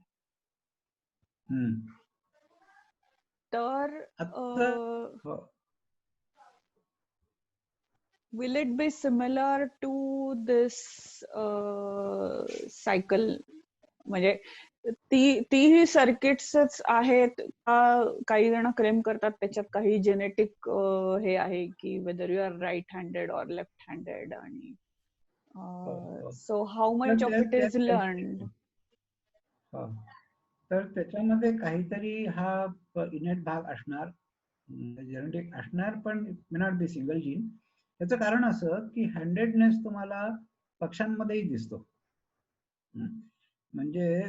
तर will it be similar to this cycle? म्हणजे तीही सर्किट्सच आहेत का? काही जण क्लेम करतात त्याच्यात काही जेनेटिक हे आहे की whether you are right handed or left handed, आणि so how much of it is learned? तर त्याच्यामध्ये काहीतरी हा इनेट भाग असणार, जेनेटिक असणार, पण may not be single gene. त्याचं कारण असं की हँडेडनेस तुम्हाला पक्ष्यांमध्येही दिसतो. म्हणजे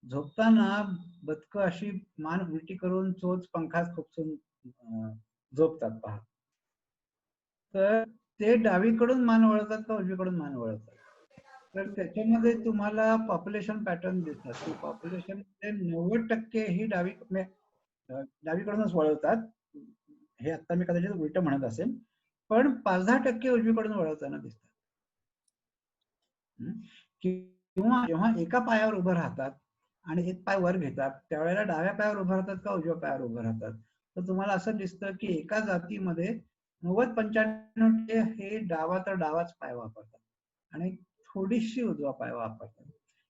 झोपताना बदकं अशी मान उलटी करून चोच पंखात खुपसून झोपतात पहा, तर ते डावीकडून मान वळतात का उजवीकडून मान वळतात? तर त्याच्यामध्ये तुम्हाला पॉप्युलेशन पॅटर्न दिसतात की पॉप्युलेशन 90% ही डावीकडूनच वळवतात. हे आता मी कदाचित उलट म्हणत असेल, पण 5-10% उजवीकडून वळवताना दिसतात. किंवा जेव्हा एका पायावर उभं राहतात आणि एक पाय वर घेतात त्यावेळेला डाव्या पायावर उभं राहतात का उजव्या पायावर उभं राहतात, तर तुम्हाला असं दिसतं की एका जातीमध्ये 90-95% हे डावा तर डावाच पाय वापरतात आणि थोडीशी उजवा पाय वापरतात.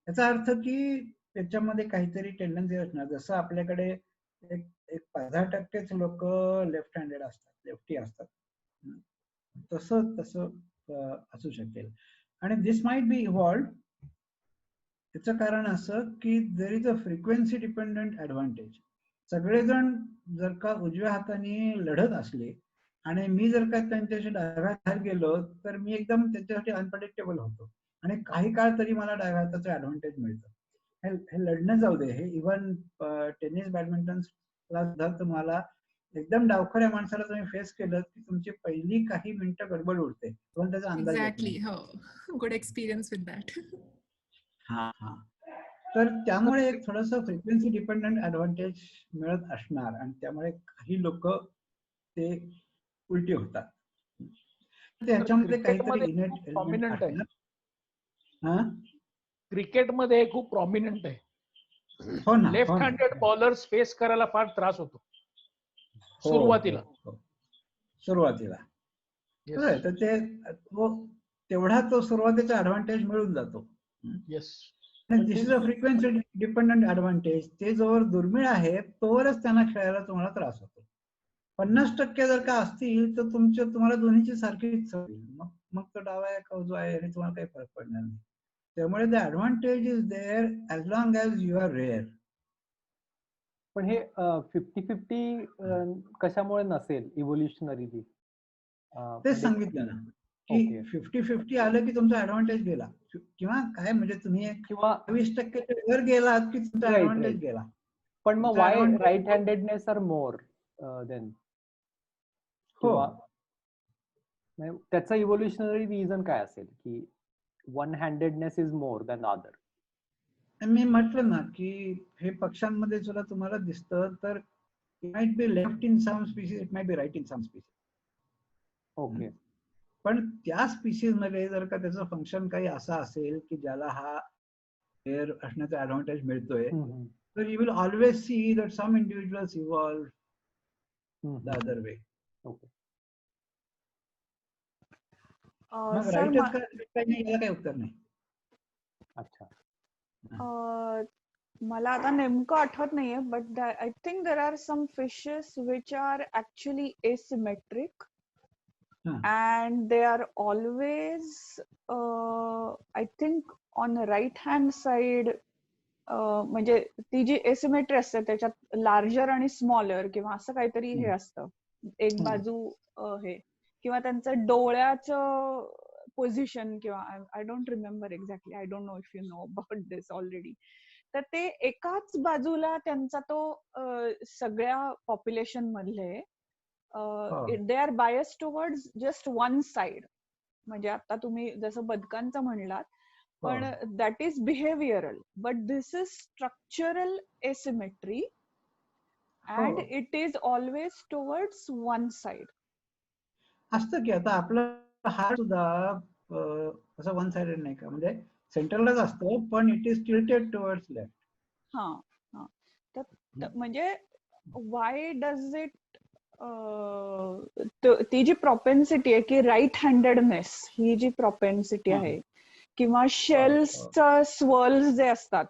याचा अर्थ की त्याच्यामध्ये काहीतरी टेंडन्सी असणार. जसं आपल्याकडे एक 10%च लोक लेफ्ट हँडेड असतात, लेफ्टी असतात, तसं असू शकेल. आणि दिस माइट बी इव्हॉल्व्ड. त्याचं कारण असं की देर is a frequency dependent advantage. सगळेजण जर का उजव्या हाताने लढत असले आणि मी जर का त्यांच्याशी डाव्या हातात गेलो तर मी एकदम त्यांच्यासाठी अनप्रेडिक्टेबल होतो आणि काही काळ तरी मला डाव्या हाताचं ऍडव्हान्टेज मिळतं. हे लढणं जाऊ दे, हे इव्हन टेनिस बॅडमिंटनला सुद्धा तुम्हाला एकदम डावखऱ्या माणसाला तुम्ही फेस केलं की तुमची पहिली काही मिनिटं गडबड उडते, पण त्याचा अंदाज येत एक्झॅक्टली. नाही. हो, गुड एक्सपिरियन्स विथ दॅट. हा हा. तर त्यामुळे एक थोडस फ्रिक्वेन्सी डिपेंडंट ऍडव्हान्टेज मिळत असणार आणि त्यामुळे काही लोक ते उलटी होतात. त्याच्यामध्ये काहीतरी इनेट एलिमेंट प्रॉमिनंट आहे. असणार. हा, क्रिकेटमध्ये हे खूप प्रॉमिनंट आहे. हो ना, लेफ्ट हो ना. हँडेड बॉलर्स फेस करायला फार त्रास होतो हो, सुरुवातीला. हो, हो. सुरुवातीला Yes. बरोबर. तर ते तेवढा तो सुरुवातीचा ऍडव्हान्टेज मिळून जातो. Yes. This is a frequency dependent advantage. ते जोवर दुर्मिळ आहे तोवरच त्यांना खेळायला तुम्हाला त्रास होतो. 50% जर का असतील तर तुम्हाला दोन्हीची सारखीच सवय होईल. मग तो डावा आहे का उजवा आहे आणि तुम्हाला काही फरक पडणार नाही. त्यामुळे the advantage is there as long as you are rare. पण हे 50-50 कशामुळे नसेल इव्होल्युशनरीली? तेच सांगितलं ना की 50-50 आलं की तुमचा ऍडव्हान्टेज गेला, किंवा काय म्हणजे तुम्ही किंवा 20% वर गेलात की तुमचा Right, ऍडव्हान्टेज right. गेला. पण मग तुमचा why advantage- right handedness are more then? हो. त्याचं इव्होल्युशनरी रिझन काय असेल की one handedness is more than other? मी म्हटलं ना की हे पक्ष्यांमध्ये सुद्धा तुम्हाला दिसतं, तर it might be left in some species, it might be right in some species. Okay. पण त्या स्पीसीज मध्ये जर का त्याचं फंक्शन काही असं असेल की ज्याला हा एअर असण्याचा ऍडव्हान्टेज मिळतोय, तर you will always see that some individuals evolve the other way. Okay. मग सर, राईटच काय नाही, याला काही उत्तर नाही. अच्छा. मला आता नेमकं आठवत नाहीये, but I think there are some fishes which are actually asymmetric and they are always I think on the right hand side. म्हणजे ती जी एसिमेट्री असते त्याच्यात लार्जर आणि स्मॉलर किंवा असं काहीतरी हे असतं, एक बाजू हे, किंवा त्यांचं डोळ्याचं पोझिशन, किंवा I don't remember exactly, I don't know if you know about this already. तर ते एकाच बाजूला त्यांचा तो सगळ्या पॉप्युलेशन मधले they are bias towards just one side. म्हणजे आता तुम्ही जसं बदकांचं म्हणलात, पण that is behavioural, but this is structural asymmetry and it is always towards one side. असतं की आता आपलं हार्ट सुद्धा असं वन साइडेड नाही का, म्हणजे सेंटरलाच असतो, पण it is tilted towards left. हा हा. तर म्हणजे वाय डज इट, ती जी प्रॉपेन्सिटी आहे की राईट हँडेडनेस, ही जी प्रॉपेन्सिटी आहे, किंवा शेल्सचं स्वर्ल्स जे असतात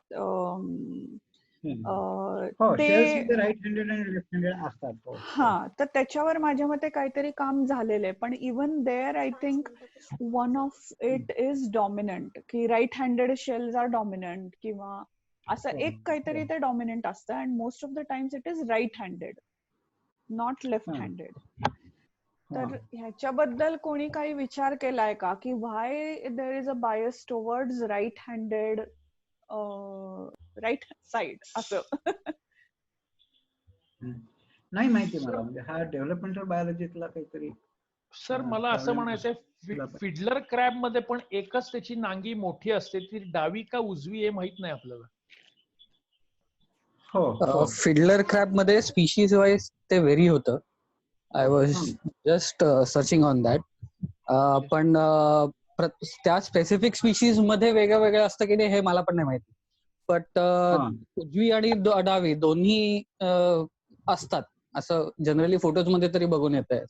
ते राईट हँडेड आणि लेफ्ट हँडेड असतात. हा, तर त्याच्यावर माझ्या मते काहीतरी काम झालेलं आहे. पण even there I think one of it is dominant, की right handed shells are dominant, किंवा असं एक काहीतरी ते डॉमिनंट असतं. And most of the times it is right handed, not left handed. तर ह्याच्याबद्दल कोणी काही विचार केलाय का, की why there is a bias towards right handed, right side असं? नाही माहिती मला, म्हणजे हा डेव्हलपमेंटल बायोलॉजीतला काहीतरी. सर, मला असं म्हणायचंय, फिडलर क्रॅब मध्ये पण एकच त्याची नांगी मोठी असते, ती डावी का उजवी हे माहित नाही आपल्याला. फिडलर क्रॅब मध्ये स्पीशीज वाईज ते व्हेरी होतं. I was just searching on that. पण त्या स्पेसिफिक स्पीशीज मध्ये वेगळं वेगळं असतं की नाही हे मला पण नाही माहिती. बट उजवी आणि डावी दोन्ही असतात असं जनरली फोटोज मध्ये तरी बघून येत आहे.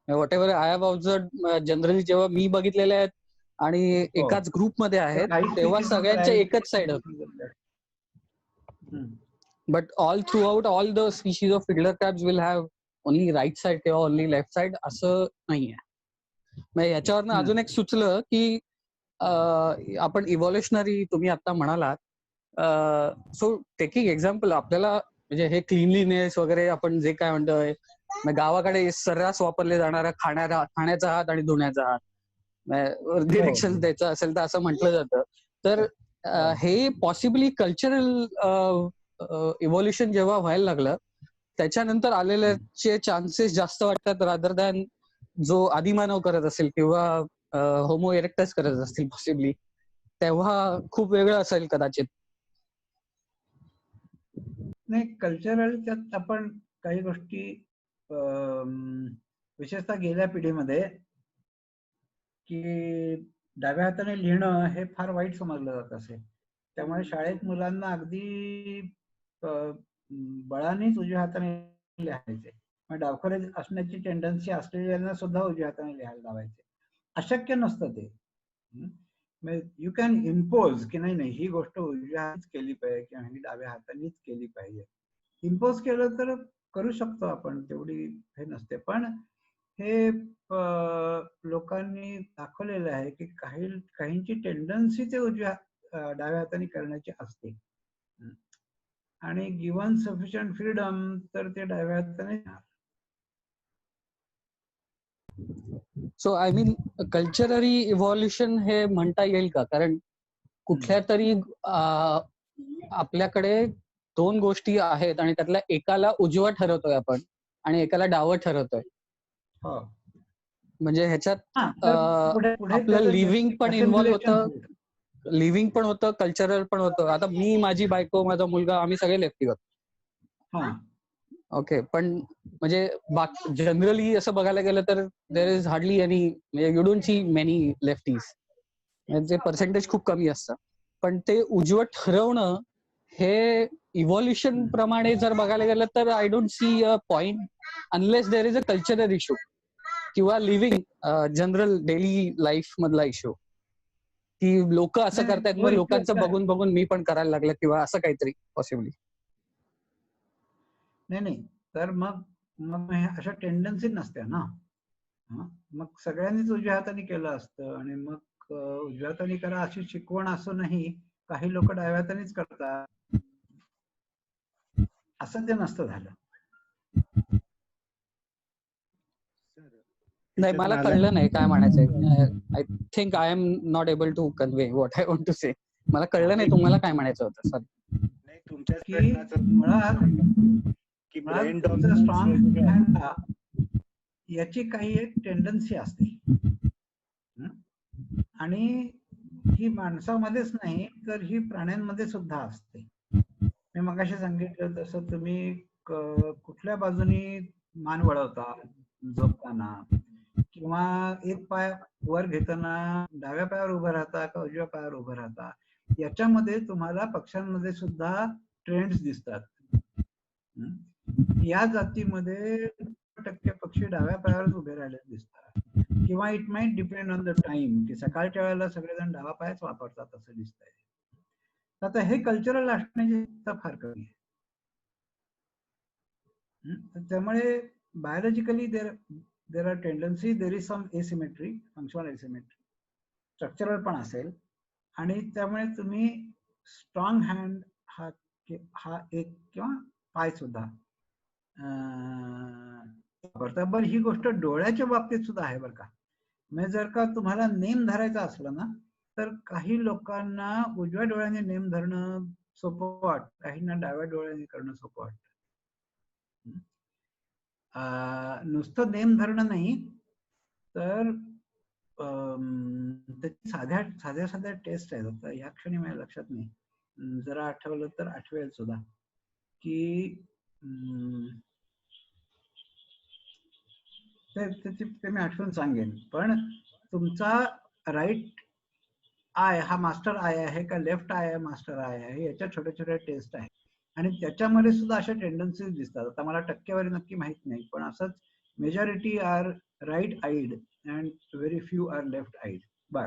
Whatever I have observed, generally जेव्हा मी बघितलेले आहेत आणि एकाच ग्रुप मध्ये आहेत तेव्हा सगळ्यांच्या एकच साइड होत. But all throughout all the species of fiddler crabs will have only right side किंवा ओनली लेफ्ट साइड असं नाहीये. मग याच्यावरनं अजून एक सुचलं की आपण इव्हॉल्युशनरी तुम्ही आता म्हणालात, सो टेकिंग एक्झाम्पल, आपल्याला म्हणजे हे क्लीनलीनेस वगैरे आपण जे काय म्हणतोय, गावाकडे सर्रास वापरले जाणारा खाण्याचा हात आणि धुण्याचा हात, डिरेक्शन द्यायचा असेल तर असं म्हटलं जातं. तर हे पॉसिबली कल्चरल इव्होल्युशन जेव्हा व्हायला लागलं त्याच्यानंतर आलेल्याचे चान्सेस जास्त वाटतात रादर दॅन जो आदिमानव करत असेल किंवा होमो इरेक्टस करत असतील पॉसिबली, तेव्हा खूप वेगळं असेल कदाचित. नाही, कल्चरल त्यात आपण काही गोष्टी विशेषतः गेल्या पिढीमध्ये की डाव्या हाताने लिहिणं हे फार वाईट समजलं जात असे. त्यामुळे शाळेत मुलांना अगदी बळानेच उजव्या हाताने लिहायचे. डावखरे असण्याची टेंडन्सी असलेल्यांना सुद्धा उजव्या हाताने लिहायला लावायचे. अशक्य नसतं ते. यू कॅन इम्पोज की नाही ही गोष्ट उजव्या हातानेच केली पाहिजे किंवा ही डाव्या हातानेच केली पाहिजे. इम्पोज केलं तर करू शकतो आपण, तेवढी हे नसते. पण हे लोकांनी दाखवलेलं आहे की काहींची टेंडन्सी ते डाव्या हाताने करण्याची असते आणि गिव्हन सफिशियंट फ्रीडम तर ते डाव्या हाताने. So I mean culturally evolution हे म्हणता येईल का? कारण कुठल्या तरी आपल्याकडे दोन गोष्टी आहेत आणि त्यातल्या एकाला उजवा ठरवतोय आपण आणि एकाला डावं ठरवतोय. म्हणजे ह्याच्यात आपलं लिव्हिंग पण इन्व्हॉल्व्ह होतं, लिव्हिंग पण होतं, कल्चरल पण होतं. आता मी, माझी बायको, माझा मुलगा, आम्ही सगळे लेफ्टी आहोत. ओके, पण म्हणजे जनरली असं बघायला गेलं तर देर इज हार्डली एनी, म्हणजे you don't see many lefties, म्हणजे पर्सेंटेज खूप कमी असतं. पण ते उजवं ठरवणं हे इव्हॉल्युशन प्रमाणे जर बघायला गेलं तर I don't see a point unless there is a cultural issue किंवा लिव्हिंग जनरल डेली लाईफ मधला इश्यू की लोक असं करतायत मग लोकांचं बघून बघून मी पण करायला लागलं किंवा असं काहीतरी पॉसिबली. नाही, तर मग अशा टेंडन्सी नसत्या ना. मग सगळ्यांनीच उजव्या हाताने केलं असतं आणि मग उजव्या हाताने करा अशी शिकवण असूनही काही लोक डाव्या हातानेच करतात, असं ते नसतं झालं. नाही, मला कळलं नाही काय म्हणायचंय. I think I am not able to convey what I want to say. मला कळलं नाही तुम्हाला काय म्हणायचं होतं. सॉरी. नाही, तुमच्याच प्रश्नाचं की ब्रेन स्ट्रॉंग याची काही एक टेंडन्सी असते आणि ही माणसामध्येच नाही तर ही प्राण्यांमध्ये सुद्धा असते. मी मगाशी सांगितलं तसं तुम्ही कुठल्या बाजूनी मान वळवता झोपताना किंवा एक पाय वर घेताना डाव्या पायावर उभं राहता का उजव्या पायावर उभं राहता, याच्यामध्ये तुम्हाला पक्ष्यांमध्ये सुद्धा ट्रेंड्स दिसतात. या जातीमध्ये 10% पक्षी डाव्या पायावरच उभे राहिले दिसतात किंवा it might depend on the time की सकाळच्या वेळेला सगळेजण डावा पायच वापरतात असं दिसतंय. आता हे कल्चरल असण्याची फार कमी आहे. त्यामुळे biologically there are tendency, there is some asymmetry, functional asymmetry, structural पण असेल आणि त्यामुळे तुम्ही स्ट्रॉंग हँड हा एक किंवा पाय सुद्धा वापरता. बरं, ही गोष्ट डोळ्याच्या बाबतीत सुद्धा आहे बरं का. म्हणजे जर का तुम्हाला नेम धरायचा असला ना तर काही लोकांना उजव्या डोळ्याने नेम धरणं सोपं वाटतं, काहींना डाव्या डोळ्याने करणं सोपं वाटतं. नुसतं नेम धरणं नाही तर साध्या टेस्ट आहेत. आता या क्षणी माझ्या लक्षात नाही, जरा आठवलं तर आठवेल सुद्धा की ते मी आठवून सांगेन. पण तुमचा राईट आय हा मास्टर आय आहे का लेफ्ट आय मास्टर आय आहे याच्या छोट्या छोट्या टेस्ट आहेत आणि त्याच्यामध्ये सुद्धा अशा टेंडन्सीज दिसतात. आता मला टक्केवारी नक्की माहित नाही पण असंच majority are right eyed and very few are left eyed. बर,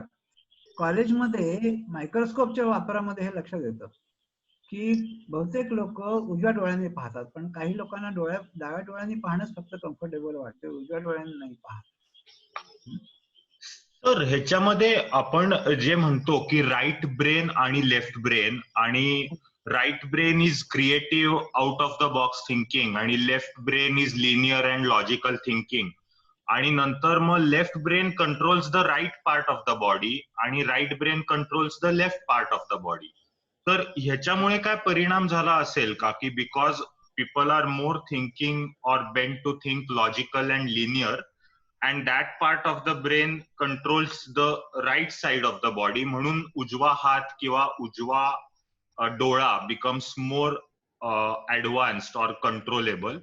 कॉलेजमध्ये मायक्रोस्कोपच्या वापरामध्ये हे लक्षात येतं की बहुतेक लोक उजव्या डोळ्याने पाहतात पण काही लोकांना डाव्या डोळ्याने पाहणंच फक्त कम्फर्टेबल वाटते, उजव्या डोळ्याने नाही पाहत. तर ह्याच्यामध्ये आपण जे म्हणतो की राईट ब्रेन आणि लेफ्ट ब्रेन, आणि right brain is creative out of the box thinking आणि left brain is linear and logical thinking, आणि नंतर मग left brain controls the right part of the body आणि right brain controls the left part of the body. तर ह्याच्यामुळे काय परिणाम झाला असेल का की because people are more thinking or bent to think logical and linear, and that part of the brain controls the right side of the body, म्हणून उजवा हात किंवा उजवा डोळा becomes more advanced or controllable,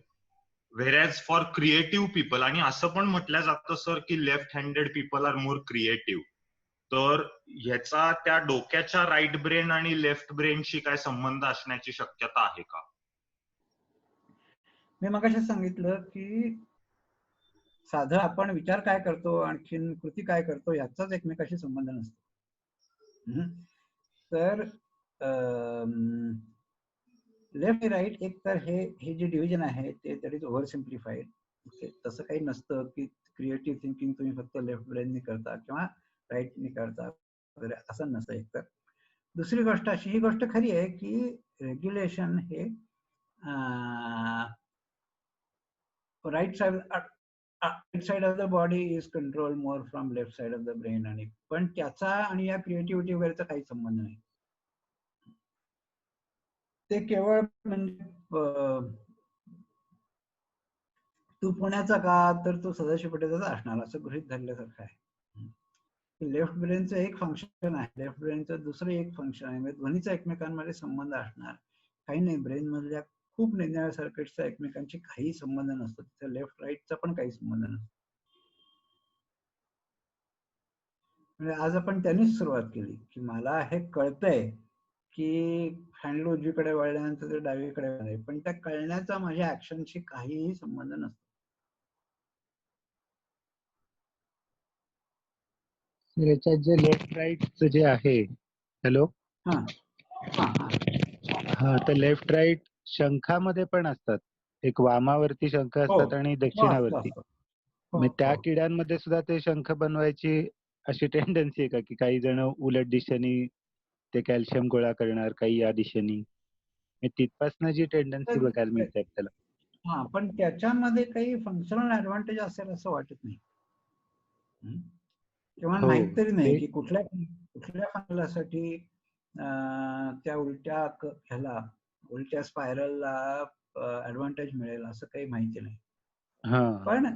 whereas for creative people, आणि असं पण म्हटलं जातं सर की left handed people are more creative, तर ह्याचा त्या डोक्याच्या राईट ब्रेन आणि लेफ्ट ब्रेनशी काय संबंध असण्याची शक्यता आहे का? मी मगाशी सांगितलं की साधं आपण विचार काय करतो आणखीन कृती काय करतो याचाच एकमेकाशी संबंध नसतो. तर लेफ्ट राईट एक तर हे जे डिव्हिजन आहे ते दॅट इज ओव्हर सिम्प्लिफाईड. तसं काही नसतं की क्रिएटिव्ह थिंकिंग तुम्ही फक्त लेफ्ट ब्रेननी करता किंवा राईटनी करता वगैरे, असं नसतं एक तर. दुसरी गोष्ट अशी, ही गोष्ट खरी आहे की रेग्युलेशन हे right side of the body is controlled more from left side of the brain, आणि पण त्याचा आणि या क्रिएटिव्हिटी वगैरेचा काही संबंध नाही. ते केवळ म्हणजे तू पुण्याचा का तर तो सदाशिव पेठेचा असणार असं गृहीत धरल्यासारखं आहे. लेफ्ट ब्रेनचं एक फंक्शन आहे, लेफ्ट ब्रेनचं दुसरं एक फंक्शन आहे, म्हणजे ध्वनीचा एकमेकांमध्ये संबंध असणार काही नाही. ब्रेन मधल्या खूप निरनिराळ्या सर्किट्सचा एकमेकांशी काही संबंध नसतो, तिथे लेफ्ट राईटचा पण काही संबंध नसतो. म्हणजे आज आपण त्यांनीच सुरुवात केली की मला हे कळतंय की हँडल उजवीकडे वळल्यानंतर ते डावीकडे वळले, पण त्या कळण्याचा माझ्या ऍक्शनशी काहीही संबंध नसतो. याच्यात जे लेफ्ट राईट जे आहे, हॅलो, हा, तर लेफ्ट राईट शंखामध्ये पण असतात. एक वामावरती शंख असतात आणि दक्षिणावरती. मग त्या किड्यांमध्ये सुद्धा ते शंख बनवायची अशी टेंडन्सी आहे का की काही जण उलट दिशेने ते कॅल्शियम गोळा करणार, काही या दिशेने, तिथपासून जी टेंडन्सी बघायला मिळते आपल्याला. हा, पण त्याच्यामध्ये काही फंक्शनल ऍडव्हान्टेज असेल असं वाटत नाही, किंवा माहित तरी नाही की कुठल्या फंक्शनसाठी त्या उलट्या स्पायरलला ऍडव्हान्टेज मिळेल असं काही माहिती नाही. पण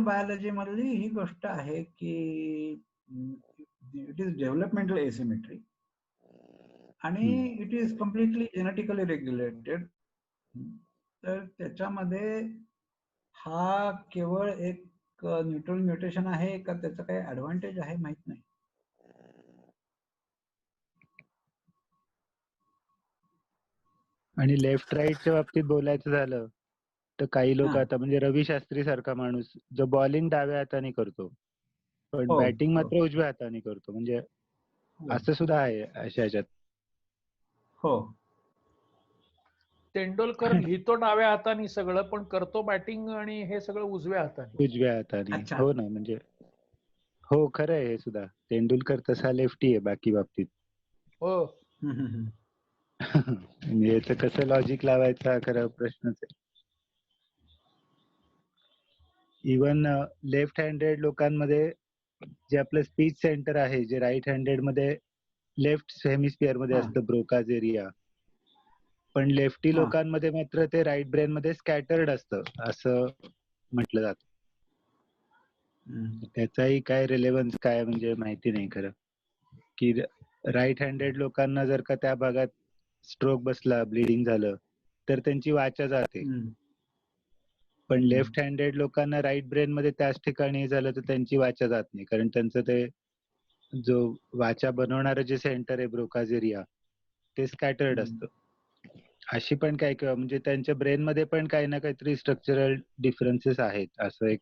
बायोलॉजी मधली ही गोष्ट आहे की इट इज डेव्हलपमेंटल एसिमेट्री आणि it is completely genetically regulated. तर त्याच्यामध्ये हा केवळ एक न्यूट्रल म्युटेशन आहे का त्याचं काही ऍडव्हान्टेज आहे माहित नाही. आणि लेफ्ट राईटच्या बाबतीत बोलायचं झालं तर काही लोक आता म्हणजे रवी शास्त्री सारखा माणूस जो बॉलिंग डाव्या हाताने करतो पण बॅटिंग मात्र उजव्या हाताने करतो, म्हणजे असं सुद्धा आहे अशा ह्याच्यात. हो, तेंडुलकर लिहितो डाव्या हाताने सगळं पण करतो बॅटिंग आणि हे सगळं उजव्या हाताने. उजव्या हाताने, हो ना, म्हणजे हो खरं आहे हे सुद्धा. तेंडुलकर तसा लेफ्टी आहे बाकी बाबतीत. हो. म्हणजे याचं कसं लॉजिक लावायचं हा खरा प्रश्नच आहे. इवन लेफ्ट हँडेड लोकांमध्ये जे आपलं स्पीच सेंटर आहे, जे राईट हँडेड मध्ये लेफ्ट हेमिस्फिअर मध्ये असतं, ब्रोकाज एरिया, पण लेफ्टी लोकांमध्ये मात्र ते राईट ब्रेन मध्ये स्कॅटर्ड असतं असं म्हटलं जातं. त्याचाही काय रिलेव्हन्स काय म्हणजे माहिती नाही खरं, की राईट हँडेड लोकांना जर का त्या भागात स्ट्रोक बसला, ब्लिडिंग झालं तर त्यांची वाचा जाते, पण लेफ्ट हँडेड लोकांना राईट ब्रेन मध्ये त्याच ठिकाणी झालं तर त्यांची वाचा जात नाही, कारण त्यांचं ते जो वाचा बनवणारं जे सेंटर आहे ब्रोकाज एरिया ते स्कॅटर्ड असतं. अशी पण काय किंवा म्हणजे त्यांच्या ब्रेन मध्ये पण काही ना काहीतरी स्ट्रक्चरल डिफरन्सेस आहेत असं एक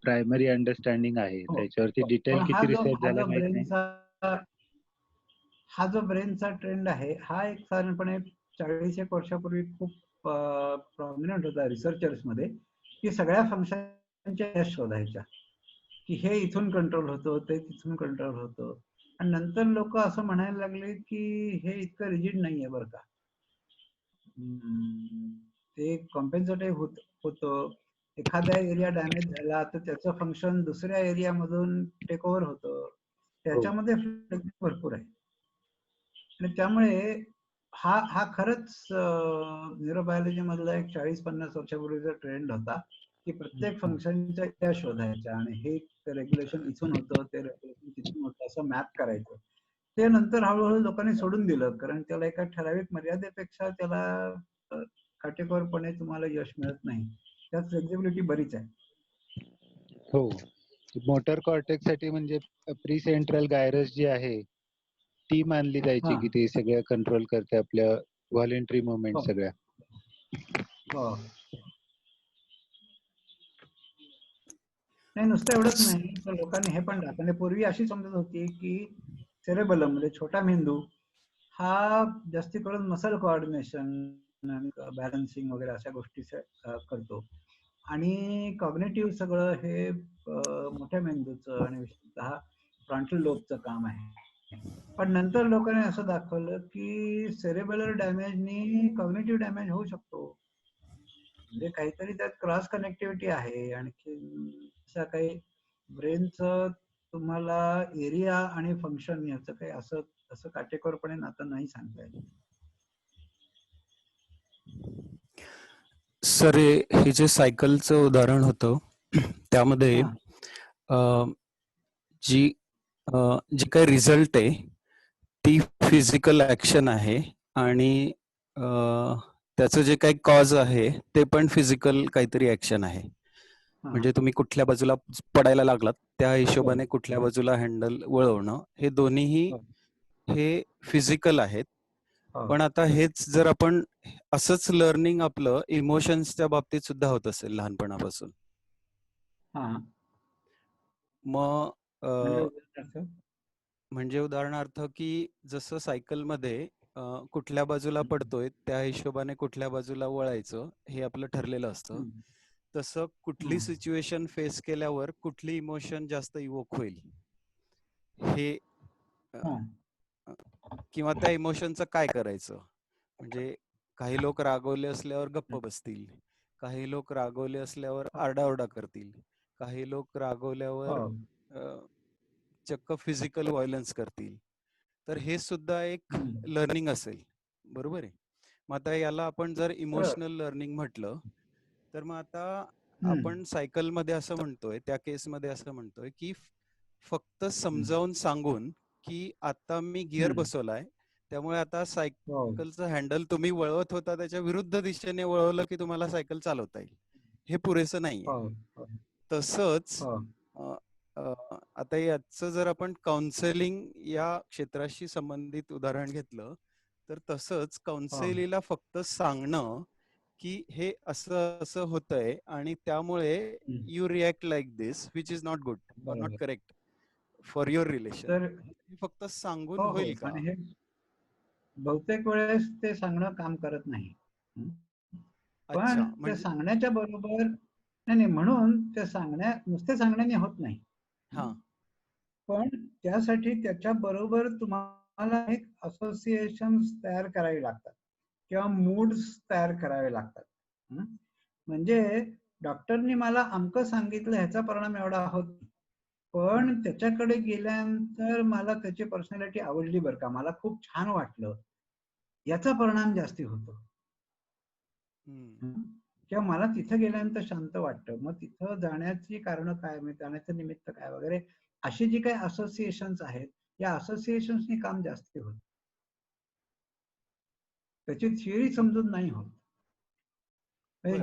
प्रायमरी अंडरस्टँडिंग आहे. त्याच्यावरती डिटेल किती रिसर्च झाला माहित नाही. हा जो ब्रेनचा ट्रेंड आहे हा एक साधारणपणे 40 वर्षापूर्वी खूप प्रॉमिनंट होता रिसर्चर्स मध्ये, की सगळ्या फंक्शनच्या शोधायच्या की हे इथून कंट्रोल होतो, ते तिथून कंट्रोल होतो. आणि नंतर लोक असं म्हणायला लागले की हे इतकं रिजिड नाहीये बरं का, ते कॉम्पेन्सेटिव्ह होतं, एखादा एरिया डॅमेज झाला तर त्याचं फंक्शन दुसऱ्या एरियामधून टेक ओव्हर होतं. त्याच्यामध्ये भरपूर आहे आणि त्यामुळे हा हा खरंच न्यूरोबायोलॉजी मधला एक 40-50 वर्षापूर्वीचा ट्रेंड होता की प्रत्येक फंक्शनच्या त्या शोधायच्या आणि हे रेग्युलेशन इथून होतं, ते रेग्युलेशन तिथून होतं, असं मॅप करायचं. ते नंतर हळूहळू लोकांनी सोडून दिलं, कारण त्याला एका ठराविक मर्यादेपेक्षा त्याला काटेकोरपणे तुम्हाला यश मिळत नाही. त्यात फ्लेक्झिबिलिटी बरीच आहे. हो, मोटर कॉर्टेक्स साठी म्हणजे प्री सेंट्रल गायरस जी आहे ती मानली जायची की ते सगळं कंट्रोल करते आपल्या व्हॉलेंटरी मुवमेंट सगळ्या. नाही, नुसतं एवढंच नाही तर लोकांनी हे पण दाखवले. पूर्वी अशी समजत होती की सेरेबलम म्हणजे छोटा मेंदू हा जास्ती करून मसल कोऑर्डिनेशन आणि बॅलन्सिंग वगैरे अशा गोष्टी करतो आणि कॉग्निटिव्ह सगळं हे मोठ्या मेंदूचं आणि विशेषतः फ्रंटल लोबचं काम आहे. पण नंतर लोकांनी असं दाखवलं की सेरेबलर डॅमेजनी कॉग्निटिव्ह डॅमेज होऊ शकतो. म्हणजे काहीतरी त्यात क्रॉस कनेक्टिव्हिटी आहे. आणखी असं काही ब्रेनचं तुम्हाला एरिया आणि फंक्शन याचं काही असं काटेकोरपणे नातं नाही सांगता येत. सर, हे जे सायकलचं उदाहरण होतं त्यामध्ये जी काही रिझल्ट आहे ती फिजिकल ऍक्शन आहे आणि त्याचं जे काही कॉज आहे ते पण फिजिकल काहीतरी ऍक्शन आहे. म्हणजे तुम्ही कुठल्या बाजूला पडायला लागलात त्या हिशोबाने कुठल्या बाजूला हँडल वळवणं, हे दोन्हीही हे फिजिकल आहेत. पण आता हेच जर आपण असंच लर्निंग आपलं इमोशन्सच्या बाबतीत सुद्धा होत असेल लहानपणापासून, मग म्हणजे उदाहरणार्थ की जसं सायकलमध्ये कुठल्या बाजूला पडतोय त्या हिशोबाने कुठल्या बाजूला वळायचं हे आपलं ठरलेलं असतं, तसं कुठली सिच्युएशन फेस केल्यावर कुठली इमोशन जास्त इवोक होईल हे किंवा त्या इमोशनचं काय करायचं. म्हणजे काही लोक रागवले असल्यावर गप्प बसतील, काही लोक रागवले असल्यावर आरडाओरडा करतील, काही लोक रागवल्यावर चक्क फिजिकल व्हायलन्स करतील. तर हे सुद्धा एक लर्निंग असेल, बरोबर आहे. मग आता याला आपण जर इमोशनल लर्निंग म्हटलं तर मग आता आपण सायकलमध्ये असं म्हणतोय, त्या केसमध्ये असं म्हणतोय की फक्त समजावून सांगून की आता मी गिअर बसवलाय त्यामुळे आता सायकलचं हँडल तुम्ही वळवत होता त्याच्या विरुद्ध दिशेने वळवलं की तुम्हाला सायकल चालवता येईल, हे पुरेसं नाहीये. तसंच आता याचं जर आपण काउन्सिलिंग या क्षेत्राशी संबंधित उदाहरण घेतलं तर तसंच काउन्सिलीला फक्त सांगणं की हे असं असं होतंय आणि त्यामुळे you react like this which is not good और not correct for your relation, तर फक्त सांगून होईल का? हे बहुतेक वेळेस ते सांगणं काम करत नाही. पण ते सांगण्याच्या बरोबर नाही, म्हणून ते नुसते सांगण्याने होत नाही. पण त्यासाठी त्याच्या बरोबर तुम्हाला एक असोसिएशन तयार करावी लागतात किंवा मूड्स तयार करावे लागतात. म्हणजे डॉक्टरनी मला अमकं सांगितलं ह्याचा परिणाम एवढा होत नाही, पण त्याच्याकडे गेल्यानंतर मला त्याची पर्सनॅलिटी आवडली बरं का, मला खूप छान वाटलं, याचा परिणाम जास्ती होतो. किंवा मला तिथं गेल्यानंतर शांत वाटतं, मग तिथं जाण्याची कारणं काय, जाण्याचं निमित्त काय वगैरे, अशी जी काही असोसिएशन्स आहेत या असोसिएशन्सनी काम जास्त होत, त्याची थिअरी समजून नाही होत.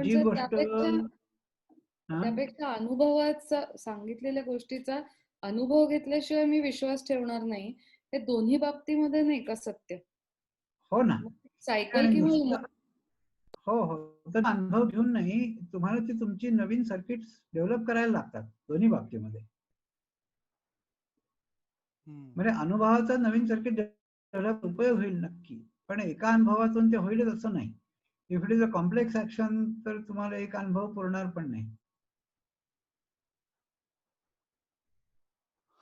जी गोष्ट त्यापेक्षा अनुभवाचा, सांगितलेल्या गोष्टीचा अनुभव घेतल्याशिवाय मी विश्वास ठेवणार नाही, हे दोन्ही बाबतीमध्ये नाही का सत्य? हो ना, सायकल किंवा हो हो, तर अनुभव घेऊन नाही, तुम्हाला ती तुमची नवीन सर्किट डेव्हलप करायला लागतात दोन्ही बाबतीमध्ये. म्हणजे अनुभवाचा नवीन सर्किट डेव्हलप उपयोग होईल नक्की, पण एका अनुभवातून ते होईलच असं नाही. If it is a complex action तर तुम्हाला एक अनुभव पुरणार पण नाही.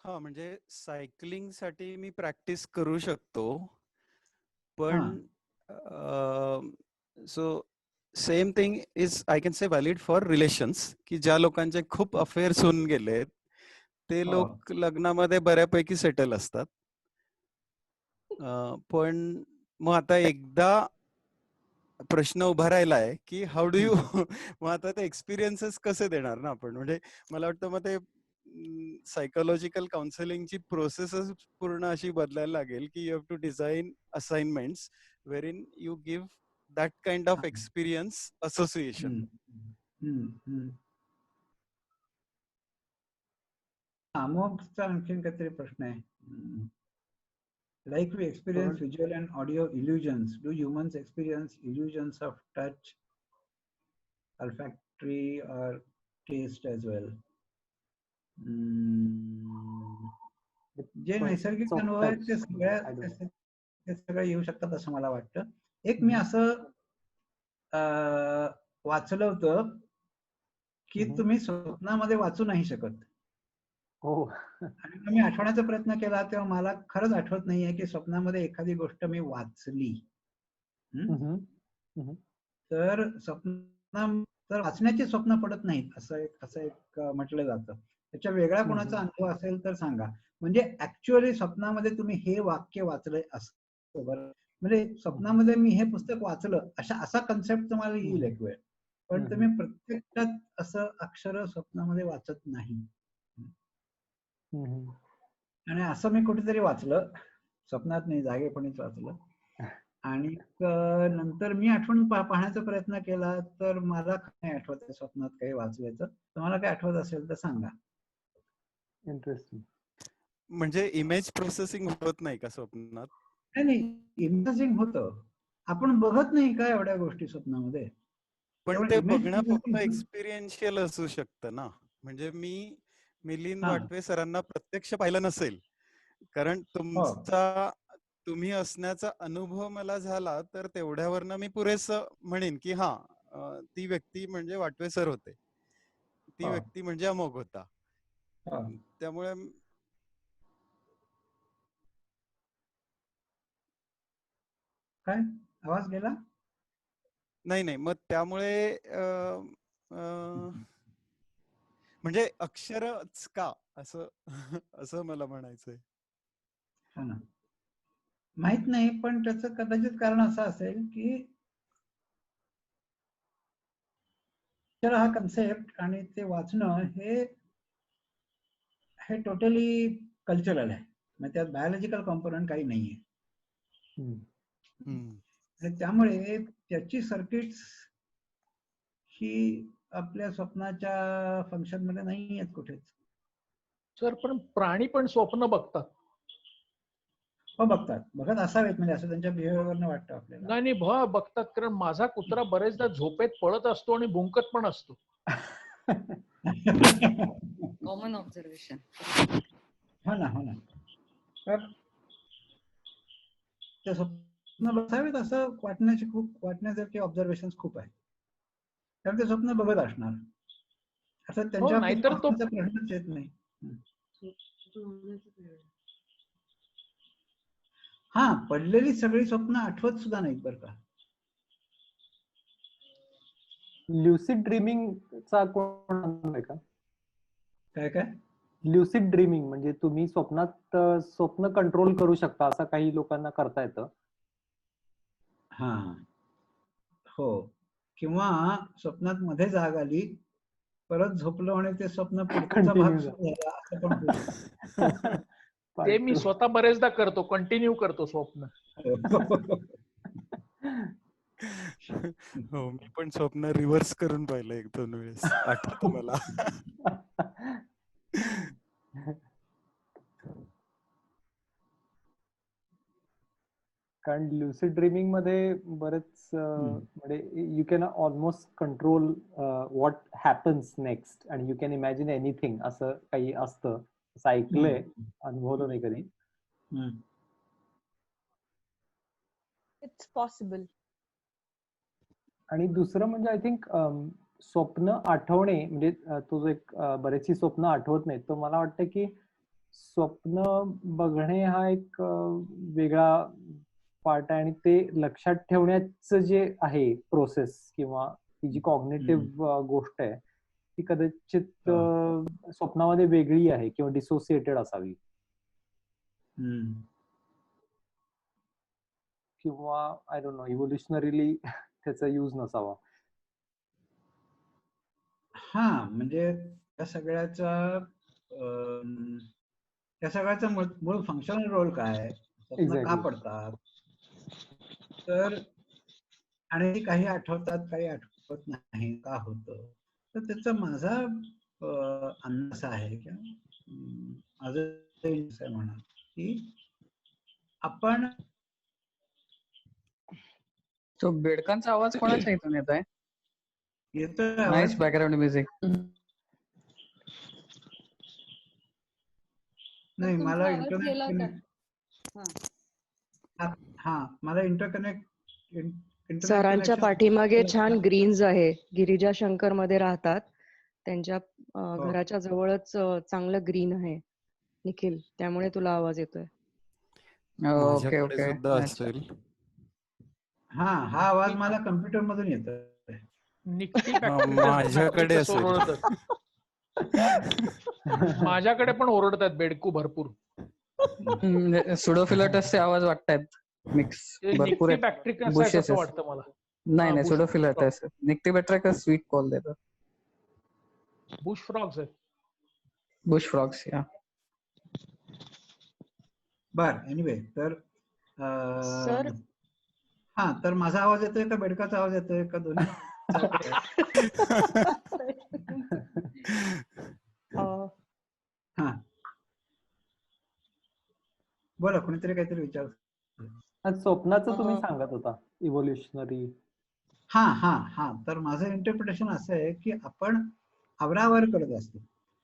म्हणजे सायकलिंग साठी मी प्रॅक्टिस करू शकतो, पण so same thing is I can say valid for relations, की ज्या लोकांचे खूप अफेअर्स होऊन गेले ते लोक लग्नामध्ये बऱ्यापैकी सेटल असतात. पण मग आता एकदा प्रश्न उभा राहिलाय की हाऊ डू यू मग आता ते एक्सपिरियन्सेस कसे देणार ना आपण. म्हणजे मला वाटतं मग ते सायकोलॉजिकल काउन्सिलिंगची प्रोसेसच पूर्ण अशी बदलायला लागेल की you have to design assignments wherein you give that kind of experience association. मगचा आणखीन काहीतरी प्रश्न आहे. Like we experience visual and audio illusions, do humans experience illusions of touch, olfactory or taste as well? जे नैसर्गिक अनुभव आहेत ते सगळं येऊ शकतात असं मला वाटतं. एक मी असं वाचलं होतं की तुम्ही स्वप्नामध्ये वाचू नाही शकत. आणि मी आठवण्याचा प्रयत्न केला तेव्हा मला खरंच आठवत नाहीये की स्वप्नामध्ये एखादी गोष्ट मी वाचली. तर तर वाचण्याचे स्वप्न पडत नाहीत असं एक म्हटलं जातं. त्याच्या वेगळा कोणाचा अनुभव असेल तर सांगा. म्हणजे ऍक्च्युअली स्वप्नामध्ये तुम्ही हे वाक्य वाचलंय असं बरं, म्हणजे स्वप्नामध्ये मी हे पुस्तक वाचलं असा कन्सेप्ट तुम्हाला येईल एक वेळ, पण तुम्ही प्रत्यक्षात असं अक्षर स्वप्नामध्ये वाचत नाही. आणि असं मी कुठेतरी वाचलं, स्वप्नात नाही जागेपणीच वाचलं. आणि नंतर मी आठवण पाहण्याचा प्रयत्न केला तर मला नाही आठवत स्वप्नात काही वाचल्याचं. तुम्हाला काही आठवत असेल तर सांगा. इंटरेस्टिंग. म्हणजे इमेज प्रोसेसिंग होत नाही का स्वप्नात? नाही, इमेजिंग होतं. आपण बघत नाही का एवढ्या गोष्टी स्वप्नामध्ये. पण ते बघणं फक्त एक्सपिरियन्शियल असू शकतं ना. म्हणजे मी मिलिंद वाटवे सरांना प्रत्यक्ष पाहिलं नसेल, कारण तुम्ही असण्याचा अनुभव मला झाला तर तेवढ्यावरनं मी पुरेसं म्हणेन की हा ती व्यक्ती म्हणजे वाटवे सर होते, ती व्यक्ती म्हणजे अमोघ होता. त्यामुळे काय आवाज गेला? नाही मग त्यामुळे म्हणजे अक्षरच का असं मला म्हणायचंय. हा ना, माहित नाही, पण त्याचं कदाचित कारण असं असेल की हा कन्सेप्ट आणि ते वाचणं हे टोटली कल्चरल आहे. म्हणजे त्यात बायोलॉजिकल कॉम्पोनंट काही नाहीये. आणि त्यामुळे त्याची सर्किट्स ही आपल्या स्वप्नाच्या फंक्शन मध्ये नाही आहेत कुठेच. सर पण प्राणी पण स्वप्न बघतात. हो बघतात, बघत असावेत, म्हणजे असं त्यांच्या बिहेवियरवरनं वाटतं आपल्याला. नाही बघतात, कारण माझा कुत्रा बरेचदा झोपेत पळत असतो आणि भुंकत पण असतो. Common observation. हो ना. तर ते स्वप्न बसावेत असं वाटण्यासारखे ऑब्झर्वेशन खूप आहे. कारण ते स्वप्न बघत असणार असं त्यांच्या प्रश्नच येत नाही. हा, पडलेली सगळी स्वप्न आठवत सुद्धा नाहीत बरं का. ल्युसिड ड्रीमिंगचा कोण आहे का? काय ल्युसिड ड्रीमिंग म्हणजे तुम्ही स्वप्नात स्वप्न कंट्रोल करू शकता, असं काही लोकांना करता येतं. हा हो, किंवा स्वप्नात मध्ये जाग आली, परत झोपलो आणि ते स्वप्न पुढचा भाग सुरू झाला असं पण होऊ शकतं. ते मी स्वतः बरेचदा करतो, कंटिन्यू करतो स्वप्न. हो, मी पण स्वप्न रिव्हर्स करून पाहिलं 1-2 वेळेस, आठवतं मला. कारण ल्युसिड ड्रीमिंग मध्ये बरेच म्हणजे you can almost control what happens next आणि यू कॅन इमॅजिन एनिथिंग असं काही असतं, असं ऐकलंय, अनुभवलं नाही कधी. It's possible. आणि दुसरं म्हणजे आय थिंक स्वप्न आठवणे, म्हणजे तो जो एक बरेचशी स्वप्न आठवत नाही, तो मला वाटतं की स्वप्न बघणे हा एक वेगळा पार्ट आहे आणि ते लक्षात ठेवण्याचं जे आहे प्रोसेस किंवा ती जी कॉग्नेटिव्ह गोष्ट आहे ती कदाचित स्वप्नामध्ये वेगळी आहे किंवा डिसोसिएटेड असावी किंवा आय डोंट नो इव्होल्युशनरीली त्याचा यूज नसावा. हा म्हणजे त्या सगळ्याचा मूळ फंक्शनल रोल काय, स्वप्न का पडतात, तर आणि काही आठवतात काही आठवत नाही का होतं, तर त्याचा माझा अंदाज आहे की माझं म्हणा की आपण तो बेडकांचा आवाज कोणाच्या इथून येत आहे? येतोय नाईस बॅकग्राऊंड म्युझिक. नाही मला इंटरनेट मला इंटरकनेक्ट सरांच्या पाठीमागे छान ग्रीन्स आहे. गिरिजा शंकर मध्ये राहतात, त्यांच्या घराच्या जवळच चांगलं ग्रीन आहे निखिल, त्यामुळे तुला आवाज येतोय. Okay okay. हा आवाज मला कम्प्युटर मधून येतोय. माझ्याकडे माझ्याकडे पण ओरडतात बेडकू भरपूर. सुडोफिलटसचे आवाज वाटतात मिक्स भरपूर असं वाटतं मला. नाही सुडोफिलटस निक्टिबॅट्रिकस स्वीट कॉल देतात. बुश फ्रॉग्स आहेत. बुश फ्रॉग्स या. बर एनिवे तर सर तर माझा आवाज येतोय का बेडकाचा आवाज येतोय का दोन्ही? बोला कोणीतरी काहीतरी विचार. स्वप्नाचं तुम्ही सांगत होता इव्होल्युशनरी. तर माझं इंटरप्रिटेशन असं आहे की आपण आवरावर करत असतो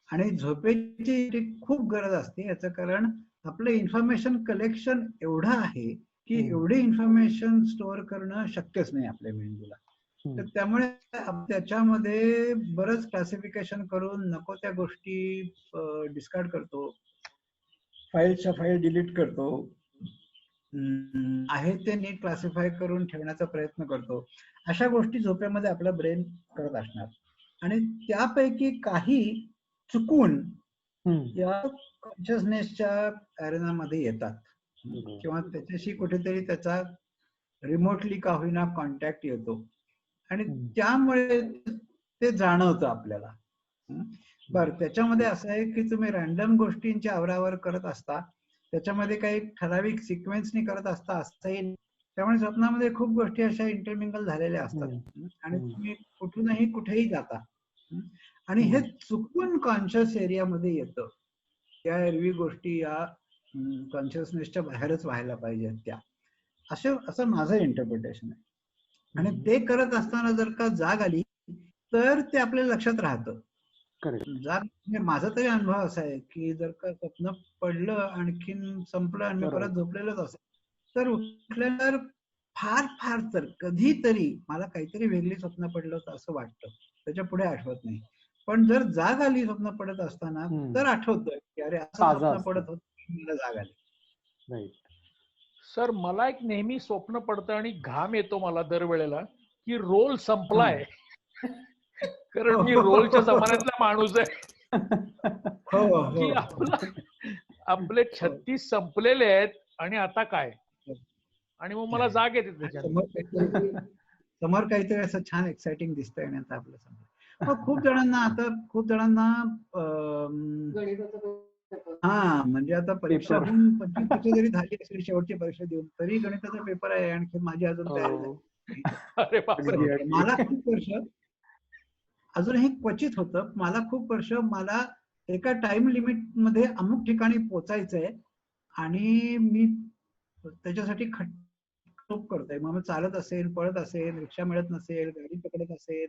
आणि झोपेची खूप गरज असते. याचं कारण आपलं इन्फॉर्मेशन कलेक्शन एवढं आहे की एवढी इन्फॉर्मेशन स्टोअर करणं शक्यच नाही आपल्या मेंदूला. तर त्यामुळे त्याच्यामध्ये बरंच क्लासिफिकेशन करून नको त्या गोष्टी डिस्कार्ड करतो, फाईलच्या फाईल डिलीट करतो, आहे ते नीट क्लासिफाय करून ठेवण्याचा प्रयत्न करतो. अशा गोष्टी झोपेमध्ये आपला ब्रेन करत असणार आणि त्यापैकी काही चुकून या कॉन्शियसनेसच्या अरेनामध्ये येतात किंवा त्याच्याशी कुठेतरी त्याचा रिमोटली का होईना कॉन्टॅक्ट येतो आणि त्यामुळे ते जाणवतं आपल्याला. बरं त्याच्यामध्ये असं आहे की तुम्ही रॅन्डम गोष्टींची आवरावर करत असता, त्याच्यामध्ये काही ठराविक सिक्वेन्सनी करत असता असंही. त्यामुळे स्वप्नामध्ये खूप गोष्टी अशा इंटरमिंगल झालेल्या असतात आणि तुम्ही कुठूनही कुठेही जाता आणि हे चुकून कॉन्शियस एरियामध्ये येतं. त्या एरवी गोष्टी या कॉन्शियसनेसच्या बाहेरच व्हायला पाहिजेत त्या, असं माझं इंटरप्रिटेशन आहे. आणि ते करत असताना जर का जाग आली तर ते आपल्या लक्षात राहतं. जाग माझा तरी अनुभव असा आहे की जर का स्वप्न पडलं आणखीन संपलं आणि परत झोपलेलंच असेल तर उठल्यानंतर फार तर कधीतरी मला काहीतरी वेगळी स्वप्न पडलं होतं असं वाटतं, त्याच्या पुढे आठवत नाही. पण जर जाग आली स्वप्न पडत असताना तर आठवतोय की अरे असं स्वप्न पडत होतं, मला जाग आली. सर मला एक नेहमी स्वप्न पडतं आणि घाम येतो मला दरवेळेला की रोल संपलाय. कारण मी रोलच्या जमान्यातला माणूस आहे की आपले 36 संपलेले आहेत आणि आता काय, आणि मग मला जाग येते त्याच्यात. समोर काहीतरी असं छान एक्साइटिंग दिसतंय आणि आता आपल्या समोर. खूप जणांना म्हणजे आता परीक्षा होऊन 25 वर्ष जरी झाली असेल शेवटची परीक्षा देऊन तरी गणिताचा पेपर आहे आणखी माझी अजून तयारी झाली. मला खूप वर्ष अजूनही क्वचित होतं. मला खूप वर्ष मला एका टाइम लिमिट मध्ये अमुक ठिकाणी पोचायचंय आणि मी त्याच्यासाठी खूप करतोय. मग चालत असेल, पळत असेल, रिक्षा मिळत नसेल, गाडी पकडत असेल,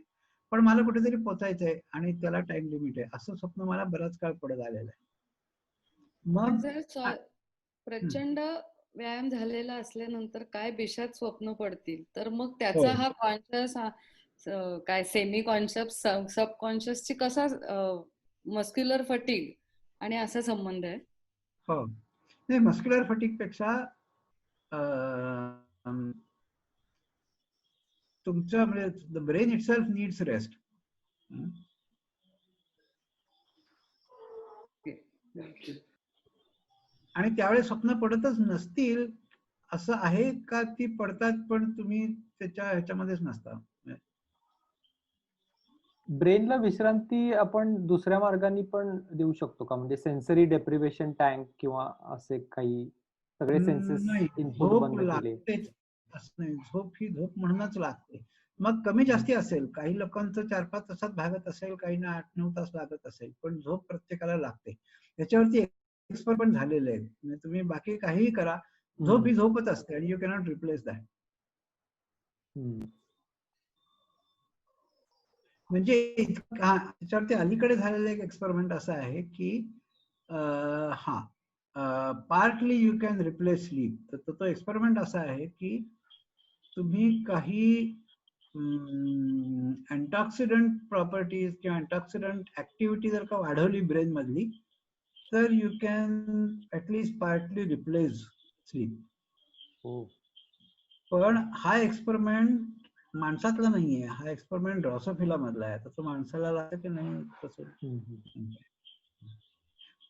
पण मला कुठेतरी पोचायचंय आणि त्याला टाइम लिमिट आहे. असं स्वप्न मला बराच काळ पडत आलेलं आहे. मग जर प्रचंड व्यायाम झालेला असल्यानंतर काय बेशात स्वप्न पडतील तर मग त्याचा हा कॉन्शियस काय सेमी कॉन्शियस सबकॉन्शियसची कसा मस्क्युलर फटीग आणि असा संबंध आहे? हो नाही, मस्क्युलर फटीग पेक्षा तुमचं म्हणजे the brain it self needs rest. आणि त्यावेळेस स्वप्न पडतच नसतील असं आहे का? ती पडतात पण तुम्ही त्याच्या ह्याच्यामध्येच नसता. ब्रेनला विश्रांती आपण दुसऱ्या मार्गाने पण देऊ शकतो का? म्हणजे सेन्सरी डेप्रिवेशन टँक किंवा असे काही सगळे सेन्सेस नाही, इनपुट झोप बंद केले? लागतेच असं नाही. झोप ही झोप म्हणूनच लागते. मग कमी जास्ती असेल, काही लोकांचं 4-5 तासात भागत असेल, काहींना 8-9 तास लागत असेल, पण झोप प्रत्येकाला लागते. याच्यावरती एक्सपर्ट पण झालेले आहेत. म्हणजे तुम्ही बाकी काहीही करा, झोप ही झोपच असते आणि यू कॅनॉट रिप्लेस दॅट. म्हणजे त्याच्यावरती अलीकडे झालेलं एक एक्सपेरिमेंट असं आहे की partly you can replace sleep. तर तो एक्सपेरिमेंट असा आहे की तुम्ही काही अँटॉक्सिडंट प्रॉपर्टीज किंवा अँटॉक्सिडंट ऍक्टिव्हिटी जर का वाढवली ब्रेन मधली तर you can at least partly replace sleep. पण हा एक्सपेरिमेंट माणसातला नाहीये, हा एक्सपेरिमेंट ड्रॉसोफिला मधला आहे. तर तो माणसाला लागतं की नाही तसं.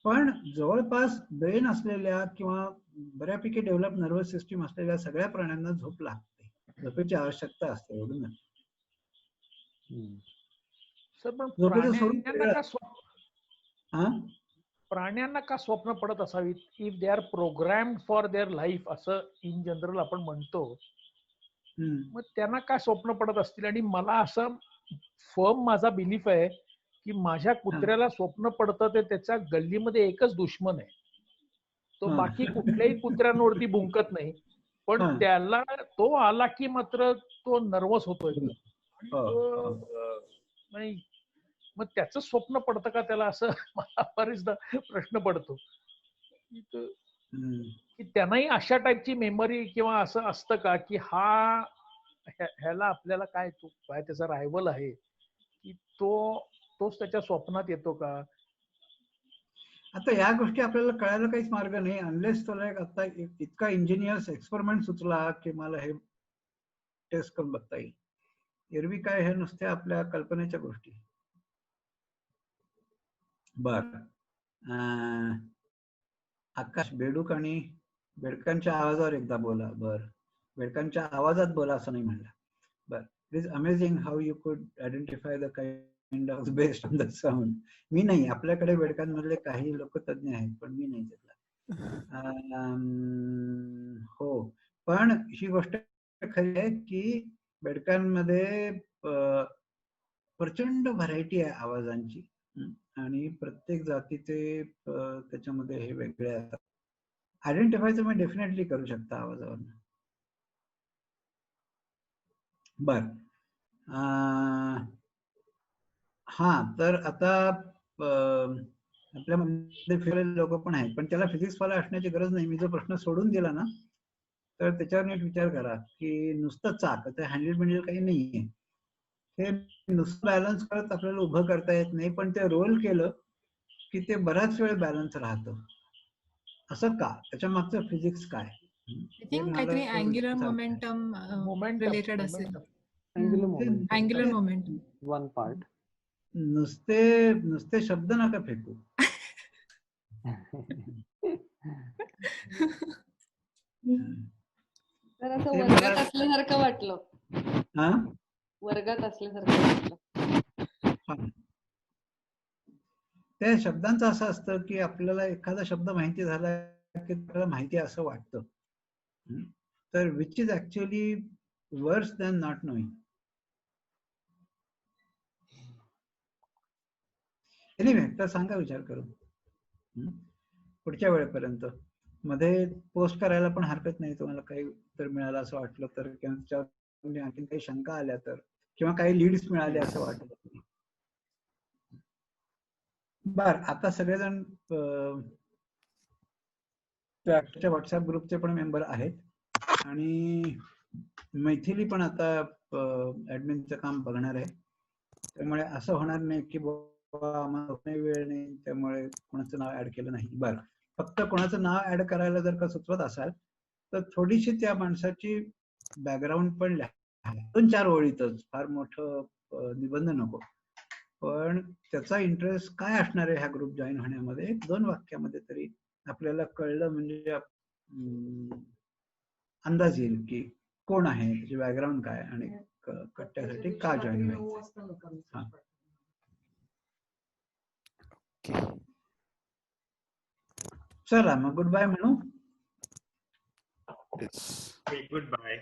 पण जवळपास ब्रेन असलेल्या किंवा बऱ्यापैकी डेव्हलप नर्वस सिस्टीम असलेल्या सगळ्या प्राण्यांना झोप लागते, झोपेची आवश्यकता असते. एवढं नाही. सर पण झोपेचं सोडून प्राण्यांना का स्वप्न पडत असावीत? If they are programmed for their life असं इन जनरल आपण म्हणतो, मग त्यांना काय स्वप्न पडत असतील? आणि मला असं फर्म माझा बिलीफ आहे की माझ्या कुत्र्याला स्वप्न पडतं ते त्याच्या गल्लीमध्ये एकच दुश्मन आहे, तो बाकी कुठल्याही कुत्र्यांवरती भुंकत नाही, पण त्याला तो आला की मात्र तो नर्वस होतोय. नाही मग त्याचं स्वप्न पडतं का त्याला, असं मला बरेचदा प्रश्न पडतो की त्यांनाही अशा टाईपची मेमरी किंवा असं असतं का की ह्याला आपल्याला काय त्याचा रायव्हल आहे की तोच त्याच्या स्वप्नात येतो का? आता या गोष्टी आपल्याला कळायला काहीच मार्ग नाही अनलेस तुला आता इतका इंजिनियर्स एक्सपेरिमेंट सुचला की मला हे टेस्ट करून बघता येईल. एरवी काय हे नुसत्या आपल्या कल्पनेच्या गोष्टी. बर, आकाश, बेडूक आणि बेडकांच्या आवाजावर एकदा बोला. बर, बेडकांच्या आवाजात बोला असं नाही म्हणलं. बर, it is amazing how you could identify the kind of based on the sound. मी नाही, आपल्याकडे बेडकांमधले काही लोक तज्ञ आहेत पण मी नाही त्यातला. हो, पण ही गोष्ट खरी आहे की बेडकांमध्ये प्रचंड व्हरायटी आहे आवाजांची आणि प्रत्येक जातीचे त्याच्यामध्ये हे वेगळे असतात. आयडेंटिफाय तुम्ही डेफिनेटली करू शकता आवाजावर. बर, हा, तर आता आपल्यामध्ये फिरलेले लोक पण आहेत पण त्याला फिजिक्स वाला असण्याची गरज नाही. मी जो प्रश्न सोडून दिला ना तर त्याच्यावर नीट विचार करा की नुसतं चाक, आता हँडल बिंडल काही नाहीये, हे नुसतं बॅलन्स करत आपल्याला उभं करता येत नाही, पण ते रोल केलं की ते बराच वेळ बॅलन्स राहतं. असं का? त्याच्या मागचं फिजिक्स काय? आय थिंक काहीतरी अँग्युलर मोमेंटम रिलेटेड असेल. Angular momentum one part. नुसते शब्द नका फेकू. तर असं वर्गात असल्यासारखं वाटलं. वर्गात असल्यासारखं वाटलं. त्या शब्दांचं असं असतं की आपल्याला एखादा शब्द माहिती झाला की त्याला माहिती असं वाटतं. तर विच इज ऍक्च्युअली वर्स दॅन नॉट नोईंग. एनिवे, तर सांगा विचार करून पुढच्या वेळेपर्यंत. मध्ये पोस्ट करायला पण हरकत नाही तुम्हाला काही उत्तर मिळालं असं वाटलं तर, किंवा त्याच्यावर आणखी काही शंका आल्या तर, किंवा काही लीड्स मिळाले असं वाटलं. बर, आता सगळेजण व्हॉट्सअप ग्रुपचे पण मेंबर आहेत आणि मैथिली पण आता ऍडमिनचं काम बघणार आहे. त्यामुळे असं होणार नाही की आम्हाला वेळ नाही त्यामुळे कोणाचं नाव ऍड केलं नाही. बरं, फक्त कोणाचं नाव ऍड करायला जर का सुचवत असाल तर थोडीशी त्या माणसाची बॅकग्राऊंड पण 2-4 ओळीतच, फार मोठं निबंध नको, पण त्याचा इंटरेस्ट काय असणार आहे ह्या ग्रुप जॉईन होण्यामध्ये 1-2 वाक्यामध्ये तरी आपल्याला कळलं म्हणजे अंदाज येईल की कोण आहे, त्याची बॅकग्राऊंड काय आणि कट्ट्यासाठी का जॉईन व्हायचं. चला मग गुड बाय म्हणू. Good bye.